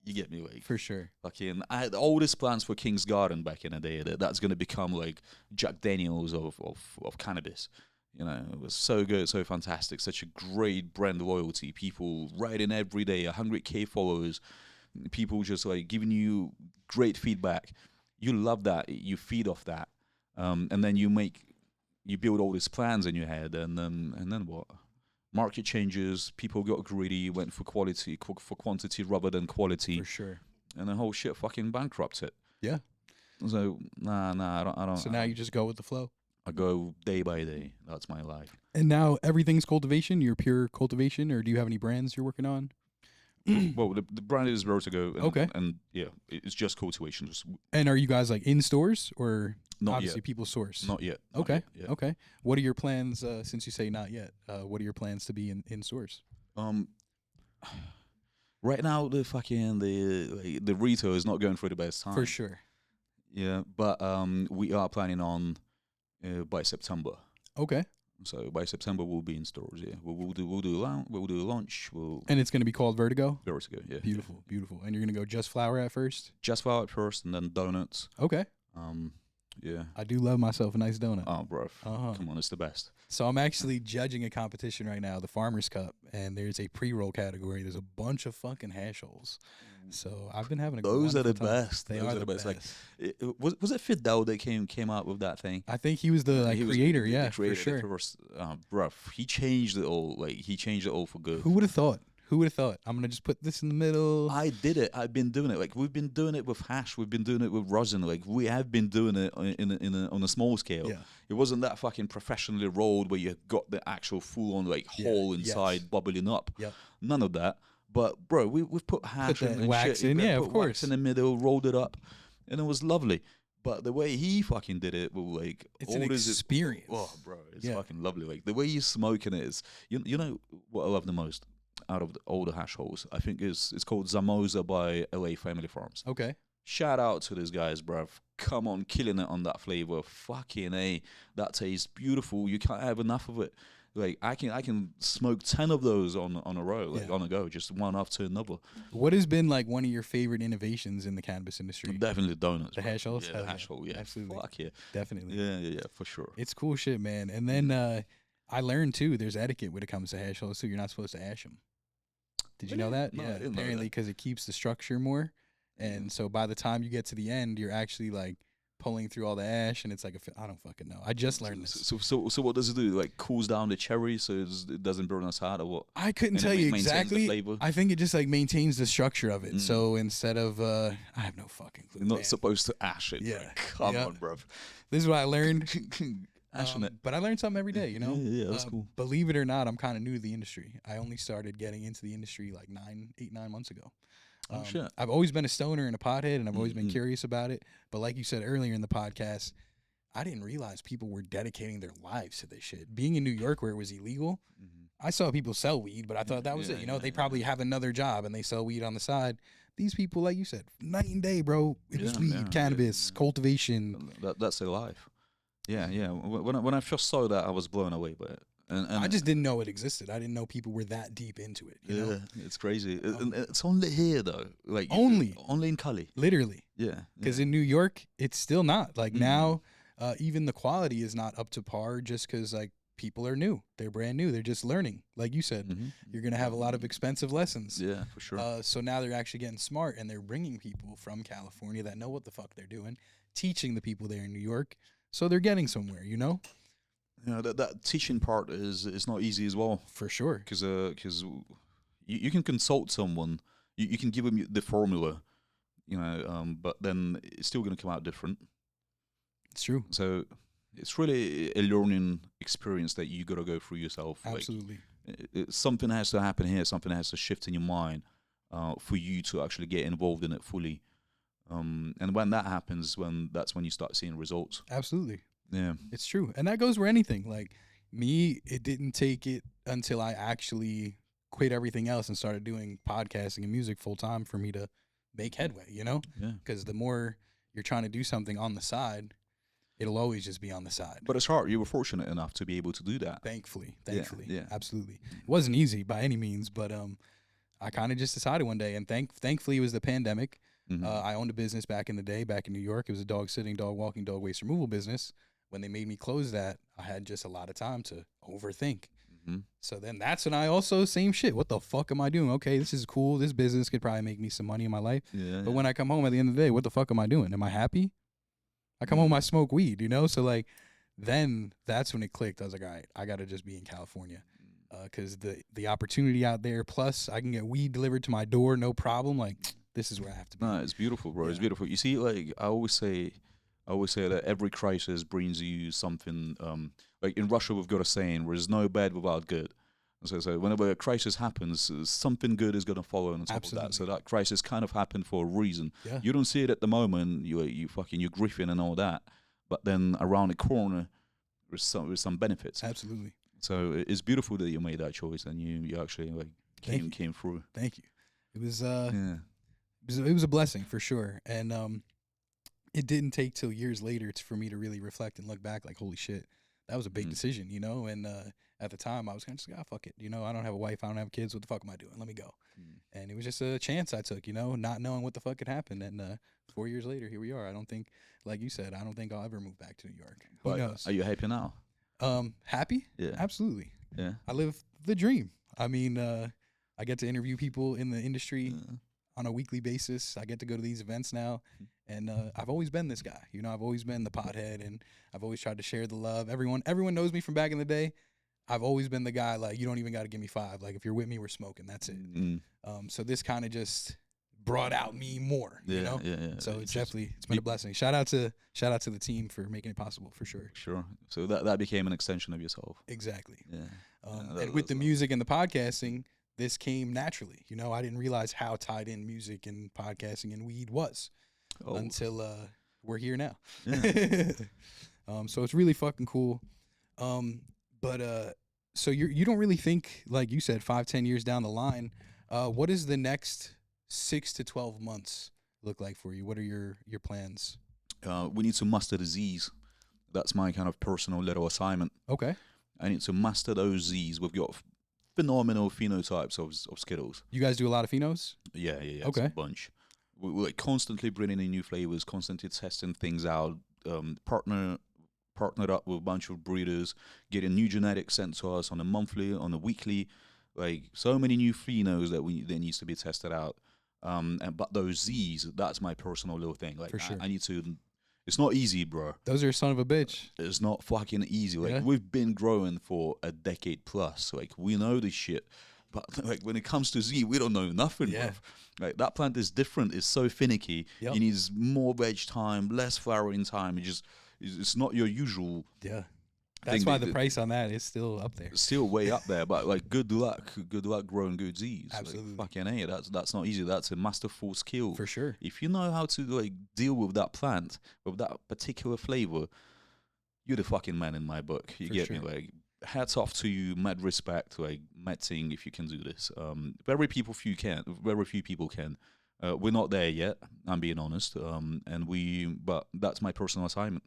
[SPEAKER 2] You get me, like
[SPEAKER 3] for sure.
[SPEAKER 2] Fucking, I had all these plans for King's Garden back in the day. That's gonna become like Jack Daniels of cannabis. You know, it was so good, so fantastic, such a great brand loyalty. People writing every day, 100K followers. People just like giving you great feedback. You love that. You feed off that, and then you build all these plans in your head, and then what? Market changes, people got greedy, went for quantity rather than quality.
[SPEAKER 3] For sure.
[SPEAKER 2] And the whole shit fucking bankrupts it.
[SPEAKER 3] Yeah.
[SPEAKER 2] So, nah, I don't.
[SPEAKER 3] So now you just go with the flow?
[SPEAKER 2] I go day by day. That's my life.
[SPEAKER 3] And now everything's cultivation. You're pure cultivation, or do you have any brands you're working on?
[SPEAKER 2] Well, the brand is Vertigo. And,
[SPEAKER 3] Okay.
[SPEAKER 2] And yeah, it's just cultivation. Just
[SPEAKER 3] And are you guys like in stores or
[SPEAKER 2] not
[SPEAKER 3] obviously
[SPEAKER 2] yet.
[SPEAKER 3] people source?
[SPEAKER 2] Not yet. Not
[SPEAKER 3] Okay.
[SPEAKER 2] yet, yeah.
[SPEAKER 3] Okay. What are your plans? Since you say not yet, what are your plans to be in stores?
[SPEAKER 2] Right now the retail is not going through the best time.
[SPEAKER 3] For sure.
[SPEAKER 2] Yeah, but we are planning on by September.
[SPEAKER 3] Okay.
[SPEAKER 2] So by September we'll be in stores. Yeah, we'll do a launch.
[SPEAKER 3] And it's going to be called Vertigo.
[SPEAKER 2] Vertigo. Yeah.
[SPEAKER 3] Beautiful, beautiful. And you're going to go just flower at first.
[SPEAKER 2] Just flour at first, and then donuts.
[SPEAKER 3] Okay.
[SPEAKER 2] Yeah.
[SPEAKER 3] I do love myself a nice donut.
[SPEAKER 2] Oh, bro.
[SPEAKER 3] Uh-huh.
[SPEAKER 2] Come on, it's the best.
[SPEAKER 3] So I'm actually judging a competition right now, the Farmers Cup, and there's a pre-roll category. There's a bunch of fucking hash holes. So I've been having a
[SPEAKER 2] Those are the
[SPEAKER 3] wonderful time.
[SPEAKER 2] best.
[SPEAKER 3] They
[SPEAKER 2] Those
[SPEAKER 3] are the best.
[SPEAKER 2] Like, was it Fidel that came out with that thing?
[SPEAKER 3] I think he was the
[SPEAKER 2] He was
[SPEAKER 3] creator,
[SPEAKER 2] the
[SPEAKER 3] yeah,
[SPEAKER 2] creator,
[SPEAKER 3] for sure.
[SPEAKER 2] the first, bruv, he changed it all. Like he changed it all for good.
[SPEAKER 3] Who would have thought? Who would have thought? I'm gonna just put this in the middle.
[SPEAKER 2] I did it. I've been doing it. Like we've been doing it with hash. We've been doing it with rosin. Like we have been doing it on a small scale.
[SPEAKER 3] Yeah.
[SPEAKER 2] It wasn't that fucking professionally rolled where you got the actual full on like hole inside
[SPEAKER 3] yes.
[SPEAKER 2] bubbling up.
[SPEAKER 3] Yep.
[SPEAKER 2] None of that. But bro, we've put hash
[SPEAKER 3] the
[SPEAKER 2] and
[SPEAKER 3] wax
[SPEAKER 2] shit.
[SPEAKER 3] in,
[SPEAKER 2] We
[SPEAKER 3] yeah,
[SPEAKER 2] put
[SPEAKER 3] of
[SPEAKER 2] wax
[SPEAKER 3] course.
[SPEAKER 2] in the middle, rolled it up, and it was lovely. But the way he fucking did it, well, like
[SPEAKER 3] It's an experience.
[SPEAKER 2] Oh, bro, it's
[SPEAKER 3] Yeah.
[SPEAKER 2] fucking lovely. Like the way he's smoking it is, you know what I love the most out of all the hash holes. I think it's called Zamoza by LA Family Farms.
[SPEAKER 3] Okay.
[SPEAKER 2] Shout out to these guys, bruv. Come on, killing it on that flavor. Fucking A, that tastes beautiful. You can't have enough of it. Like I can smoke 10 of those on a row, like
[SPEAKER 3] Yeah.
[SPEAKER 2] on a go, just one after another.
[SPEAKER 3] What has been like one of your favorite innovations in the cannabis industry?
[SPEAKER 2] Definitely donuts.
[SPEAKER 3] The
[SPEAKER 2] bro.
[SPEAKER 3] hash holes?
[SPEAKER 2] Yeah,
[SPEAKER 3] Hell
[SPEAKER 2] the
[SPEAKER 3] yeah.
[SPEAKER 2] hash hole. Yeah,
[SPEAKER 3] Absolutely.
[SPEAKER 2] Fuck yeah.
[SPEAKER 3] Definitely.
[SPEAKER 2] Yeah, for sure.
[SPEAKER 3] It's cool shit, man. And then I learned too, there's etiquette when it comes to hash holes too. You're not supposed to ash them. Did you know that?
[SPEAKER 2] No, I
[SPEAKER 3] yeah,
[SPEAKER 2] didn't know
[SPEAKER 3] apparently
[SPEAKER 2] that.
[SPEAKER 3] because it keeps the structure more. And so by the time you get to the end, you're actually like pulling through all the ash, and it's like I don't fucking know. I just learned this.
[SPEAKER 2] So what does it do? Like cools down the cherry so it doesn't burn us hot, or what?
[SPEAKER 3] I couldn't
[SPEAKER 2] And
[SPEAKER 3] tell
[SPEAKER 2] it
[SPEAKER 3] you
[SPEAKER 2] maintains the
[SPEAKER 3] exactly.
[SPEAKER 2] flavor?
[SPEAKER 3] I think it just like maintains the structure of it. So instead of I have no fucking clue.
[SPEAKER 2] You're not
[SPEAKER 3] man.
[SPEAKER 2] supposed to ash it.
[SPEAKER 3] Yeah.
[SPEAKER 2] Like, come
[SPEAKER 3] Yeah.
[SPEAKER 2] on, bro.
[SPEAKER 3] This is what I learned.
[SPEAKER 2] Ashing it.
[SPEAKER 3] But I learned something every day, you know?
[SPEAKER 2] Yeah, that's cool.
[SPEAKER 3] Believe it or not, I'm kind of new to the industry. I only started getting into the industry like 9 months ago.
[SPEAKER 2] Oh, shit.
[SPEAKER 3] I've always been a stoner and a pothead, and I've always been
[SPEAKER 2] Mhm.
[SPEAKER 3] curious about it. But like you said earlier in the podcast, I didn't realize people were dedicating their lives to this shit. Being in New York where it was illegal, I saw people sell weed, but I thought that was it. You know, they probably have another job and they sell weed on the side. These people, like you said, night and day, bro. It was
[SPEAKER 2] Yeah,
[SPEAKER 3] weed,
[SPEAKER 2] yeah,
[SPEAKER 3] cannabis, cultivation.
[SPEAKER 2] That's their life. Yeah. When I first saw that, I was blown away by it. And
[SPEAKER 3] I just didn't know it existed. I didn't know people were that deep into it. You know?
[SPEAKER 2] it's crazy. And it's only here though. Like
[SPEAKER 3] Only
[SPEAKER 2] in Cali.
[SPEAKER 3] Literally.
[SPEAKER 2] Yeah.
[SPEAKER 3] Because in New York, it's still not. Like now, even the quality is not up to par just because like people are new. They're brand new. They're just learning. Like you said, you're going to have a lot of expensive lessons.
[SPEAKER 2] Yeah, for sure.
[SPEAKER 3] So now they're actually getting smart and they're bringing people from California that know what the fuck they're doing, teaching the people there in New York. So they're getting somewhere, you know?
[SPEAKER 2] You know, that teaching part is not easy as well.
[SPEAKER 3] For sure.
[SPEAKER 2] Because you can consult someone, you can give them the formula, you know, but then it's still going to come out different.
[SPEAKER 3] It's true.
[SPEAKER 2] So it's really a learning experience that you got to go through yourself.
[SPEAKER 3] Absolutely.
[SPEAKER 2] Like, something has to happen here. Something has to shift in your mind for you to actually get involved in it fully. And when that happens, that's when you start seeing results.
[SPEAKER 3] Absolutely.
[SPEAKER 2] Yeah.
[SPEAKER 3] It's true. And that goes for anything. Like me, it didn't take it until I actually quit everything else and started doing podcasting and music full time for me to make headway, you know?
[SPEAKER 2] Yeah.
[SPEAKER 3] Because the more you're trying to do something on the side, it'll always just be on the side.
[SPEAKER 2] But it's hard. You were fortunate enough to be able to do that.
[SPEAKER 3] Thankfully.
[SPEAKER 2] Yeah.
[SPEAKER 3] Absolutely. It wasn't easy by any means, but I kind of just decided one day, and thankfully it was the pandemic. I owned a business back in the day, back in New York. It was a dog sitting, dog walking, dog waste removal business. When they made me close that, I had just a lot of time to overthink. So then that's when I also, same shit. What the fuck am I doing? Okay, this is cool. This business could probably make me some money in my life. But when I come home at the end of the day, what the fuck am I doing? Am I happy? I come home, I smoke weed, you know? So like, then that's when it clicked. I was like, all right, I got to just be in California. Because the opportunity out there, plus I can get weed delivered to my door, no problem. Like, this is where I have to be.
[SPEAKER 2] No, it's beautiful, bro. It's
[SPEAKER 3] Yeah.
[SPEAKER 2] beautiful. You see, like I always say, I always say that every crisis brings you something. Like in Russia, we've got a saying: "There's no bad without good." So whenever a crisis happens, something good is going to follow on top of that. So that crisis kind of happened for a reason.
[SPEAKER 3] Yeah.
[SPEAKER 2] You don't see it at the moment. You're griffing and all that, but then around the corner, there's some benefits.
[SPEAKER 3] Absolutely.
[SPEAKER 2] So it's beautiful that you made that choice and you actually like came through.
[SPEAKER 3] Thank you. It was it was a blessing for sure, and it didn't take till years later for me to really reflect and look back like, holy shit, that was a big decision, you know. And at the time, I was kind of just like, fuck it, you know. I don't have a wife, I don't have kids. What the fuck am I doing? Let me go. And it was just a chance I took, you know, not knowing what the fuck could happen. And 4 years later, here we are. I don't think, like you said, I don't think I'll ever move back to New York. Who knows?
[SPEAKER 2] Are you happy now?
[SPEAKER 3] Happy?
[SPEAKER 2] Yeah,
[SPEAKER 3] absolutely.
[SPEAKER 2] Yeah,
[SPEAKER 3] I live the dream. I mean, I get to interview people in the industry on a weekly basis. I get to go to these events now, and I've always been this guy. You know, I've always been the pothead, and I've always tried to share the love. Everyone knows me from back in the day. I've always been the guy, like, you don't even got to give me 5. Like, if you're with me, we're smoking. That's it. So this kind of just brought out me more, you know? Yeah. So it's been a blessing. Shout out to the team for making it possible, for sure.
[SPEAKER 2] Sure. So that became an extension of yourself.
[SPEAKER 3] Exactly.
[SPEAKER 2] Yeah.
[SPEAKER 3] And with the music and the podcasting, this came naturally. You know, I didn't realize how tied in music and podcasting and weed was until we're here now. Yeah. So it's really fucking cool. But so you don't really think, like you said, 5-10 years down the line, what does the next 6 to 12 months look like for you? What are your plans?
[SPEAKER 2] We need to master the Z's. That's my kind of personal little assignment.
[SPEAKER 3] Okay.
[SPEAKER 2] I need to master those Z's. We've got phenomenal phenotypes of Skittles.
[SPEAKER 3] You guys do a lot of phenos?
[SPEAKER 2] Yeah.
[SPEAKER 3] Okay.
[SPEAKER 2] It's a bunch. We're like constantly bringing in new flavors, constantly testing things out, partnered up with a bunch of breeders, getting new genetics sent to us on a monthly, on a weekly, like so many new phenos that needs to be tested out. But those Z's, that's my personal little thing. Like, for sure. I need to. It's not easy, bro.
[SPEAKER 3] Those are a son of a bitch.
[SPEAKER 2] It's not fucking easy. Like, we've been growing for a decade plus. Like, we know this shit. But like when it comes to Z, we don't know nothing, bro. Like, that plant is different. It's so finicky. Yep. It needs more veg time, less flowering time. It's not your usual.
[SPEAKER 3] Yeah. That's why the price on that is still up there.
[SPEAKER 2] Still way up there, but like good luck growing good Z's.
[SPEAKER 3] Absolutely.
[SPEAKER 2] Like, fucking A, that's not easy. That's a masterful skill.
[SPEAKER 3] For sure.
[SPEAKER 2] If you know how to like deal with that plant, with that particular flavor, you're the fucking man in my book. You get me? Like, hats off to you, mad respect, like mad thing if you can do this. Very few people can. We're not there yet, I'm being honest. But that's my personal assignment.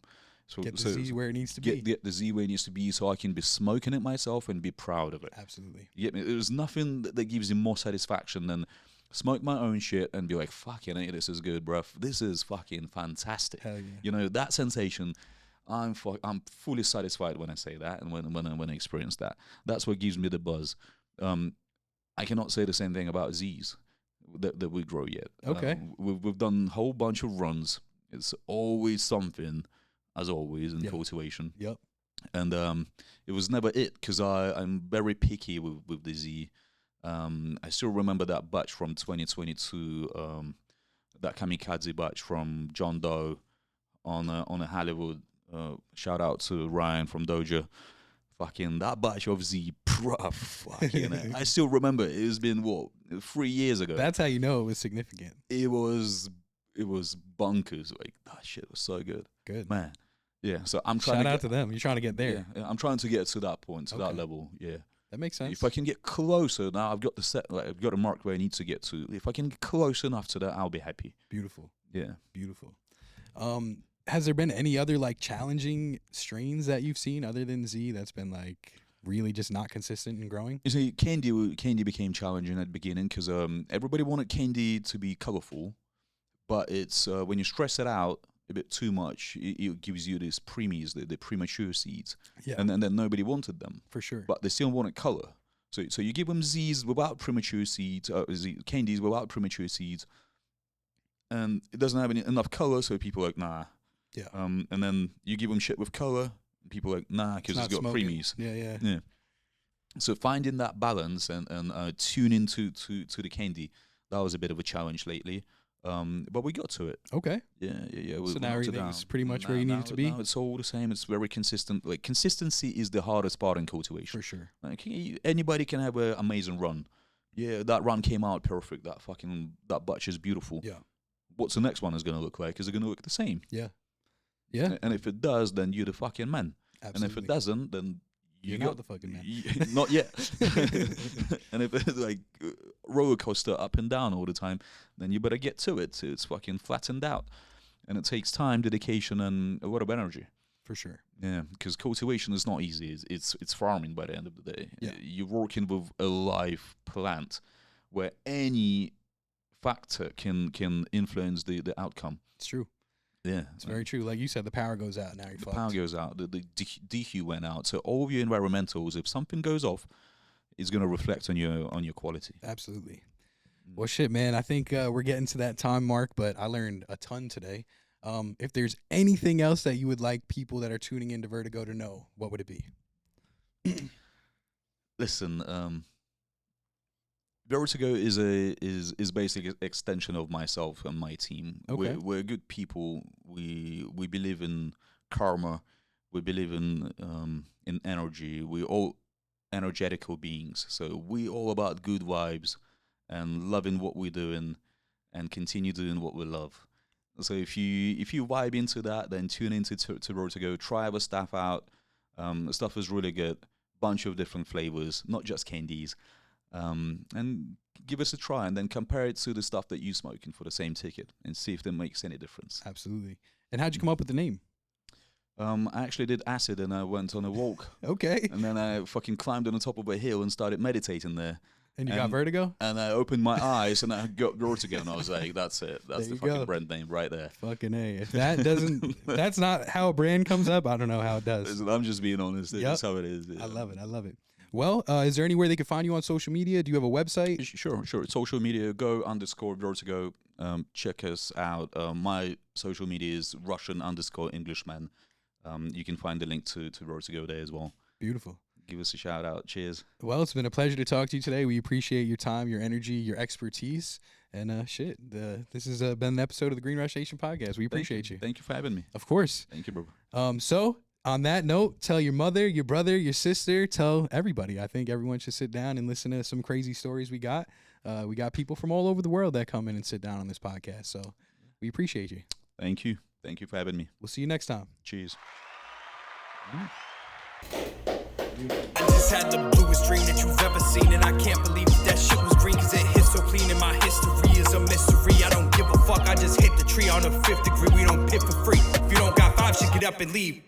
[SPEAKER 2] So
[SPEAKER 3] get the Z where it needs to be.
[SPEAKER 2] Get the Z where it needs to be, so I can be smoking it myself and be proud of it.
[SPEAKER 3] Absolutely.
[SPEAKER 2] You get me? There's nothing that gives you more satisfaction than smoke my own shit and be like, fucking hey, this is good, bruv. This is fucking fantastic.
[SPEAKER 3] Hell yeah.
[SPEAKER 2] You know, that sensation, I'm fully satisfied when I say that and when I experience that. That's what gives me the buzz. I cannot say the same thing about Z's that we grow yet.
[SPEAKER 3] Okay.
[SPEAKER 2] We've done a whole bunch of runs. It's always something, as always, in cultivation.
[SPEAKER 3] Yep.
[SPEAKER 2] And it was never it, because I'm very picky with the Z. I still remember that batch from 2022, that kamikaze batch from John Doe on a Hollywood. Shout out to Ryan from Doja. Fucking that batch of Z, bruh, fucking I still remember it. It's been 3 years ago.
[SPEAKER 3] That's how you know it was significant.
[SPEAKER 2] It was bonkers. Like, that shit was so good.
[SPEAKER 3] Good,
[SPEAKER 2] man. Yeah, so I'm trying.
[SPEAKER 3] Shout out to them. You're trying to get there.
[SPEAKER 2] Yeah, I'm trying to get to that point, to that level. Yeah,
[SPEAKER 3] that makes sense.
[SPEAKER 2] If I can get closer, now I've got the set. Like, I've got a mark where I need to get to. If I can get close enough to that, I'll be happy.
[SPEAKER 3] Beautiful.
[SPEAKER 2] Yeah,
[SPEAKER 3] beautiful. Has there been any other like challenging strains that you've seen other than Z that's been like really just not consistent in growing?
[SPEAKER 2] You see, candy became challenging at the beginning because everybody wanted candy to be colorful, but it's when you stress it out a bit too much, it gives you these preemies, the premature seeds, and then nobody wanted them.
[SPEAKER 3] For sure.
[SPEAKER 2] But they still wanted color. So you give them Z's without premature seeds, candies without premature seeds, and it doesn't have enough color, so people are like, nah.
[SPEAKER 3] Yeah.
[SPEAKER 2] And then you give them shit with color, people are like, nah, because it's got
[SPEAKER 3] smoking.
[SPEAKER 2] preemies.
[SPEAKER 3] Yeah.
[SPEAKER 2] So finding that balance and tuning to the candy, that was a bit of a challenge lately. But we got to it.
[SPEAKER 3] Okay.
[SPEAKER 2] Yeah.
[SPEAKER 3] So now
[SPEAKER 2] knocked it
[SPEAKER 3] everything's
[SPEAKER 2] down.
[SPEAKER 3] pretty much where you need it to be?
[SPEAKER 2] Now it's all the same. It's very consistent. Like, consistency is the hardest part in cultivation.
[SPEAKER 3] For sure.
[SPEAKER 2] Like, anybody can have an amazing run. Yeah, that run came out perfect. That batch is beautiful.
[SPEAKER 3] Yeah.
[SPEAKER 2] What's the next one is going to look like? Is it going to look the same?
[SPEAKER 3] Yeah. Yeah.
[SPEAKER 2] And if it does, then you're the fucking man.
[SPEAKER 3] Absolutely.
[SPEAKER 2] And if it doesn't, then
[SPEAKER 3] You're not the fucking man.
[SPEAKER 2] Not yet. And if it's like roller coaster up and down all the time, then you better get to it. So it's fucking flattened out. And it takes time, dedication, and a lot of energy.
[SPEAKER 3] For sure.
[SPEAKER 2] Yeah, because cultivation is not easy. It's farming by the end of the day.
[SPEAKER 3] Yeah.
[SPEAKER 2] You're working with a live plant where any factor can influence the outcome.
[SPEAKER 3] It's true.
[SPEAKER 2] Yeah,
[SPEAKER 3] It's very true. Like you said, the power goes out. Now you're
[SPEAKER 2] the
[SPEAKER 3] fucked.
[SPEAKER 2] power goes out. The DQ went out. So all of your environmentals, if something goes off, it's going to reflect on your quality.
[SPEAKER 3] Absolutely. Well, shit, man. I think we're getting to that time mark, but I learned a ton today. If there's anything else that you would like people that are tuning into Vertigo to know, what would it be?
[SPEAKER 2] Listen, Vertigo is basically an extension of myself and my team.
[SPEAKER 3] Okay.
[SPEAKER 2] We're good people. We believe in karma. We believe in energy. We're all energetical beings. So we all about good vibes and loving what we're doing and continue doing what we love. So if you vibe into that, then tune into to Vertigo. Try our stuff out. The stuff is really good. Bunch of different flavors, not just candies. And give us a try, and then compare it to the stuff that you smoking for the same ticket, and see if that makes any difference.
[SPEAKER 3] Absolutely. And how'd you come up with the name?
[SPEAKER 2] I actually did acid, and I went on a walk.
[SPEAKER 3] Okay.
[SPEAKER 2] And then I fucking climbed on the top of a hill and started meditating there.
[SPEAKER 3] And you got vertigo?
[SPEAKER 2] And I opened my eyes, and I got Vertigo, and I was like, that's it. That's the fucking brand name right there.
[SPEAKER 3] Fucking A. If that doesn't, that's not how a brand comes up, I don't know how it does.
[SPEAKER 2] Listen, I'm just being honest. That's how it is. Yeah.
[SPEAKER 3] I love it. I love it. Well, is there anywhere they can find you on social media? Do you have a website?
[SPEAKER 2] Sure. Social media, go_Vertigo. Check us out. My social media is Russian_Englishman. You can find the link to Vertigo there as well.
[SPEAKER 3] Beautiful.
[SPEAKER 2] Give us a shout out. Cheers.
[SPEAKER 3] Well, it's been a pleasure to talk to you today. We appreciate your time, your energy, your expertise. And this has been an episode of the Green Rush Nation podcast. We appreciate you.
[SPEAKER 2] Thank you for having me.
[SPEAKER 3] Of course.
[SPEAKER 2] Thank you, bro.
[SPEAKER 3] So on that note, tell your mother, your brother, your sister, tell everybody. I think everyone should sit down and listen to some crazy stories we got. We got people from all over the world that come in and sit down on this podcast. So we appreciate you.
[SPEAKER 2] Thank you. Thank you for having me.
[SPEAKER 3] We'll see you next time.
[SPEAKER 2] Cheers.
[SPEAKER 1] I just had the bluest dream that you've ever seen, and I can't believe that shit was green, cause it hit so clean, and my history is a mystery. I don't give a fuck, I just hit the tree on a 5th degree. We don't pit for free. If you don't got 5 shit, get up and leave.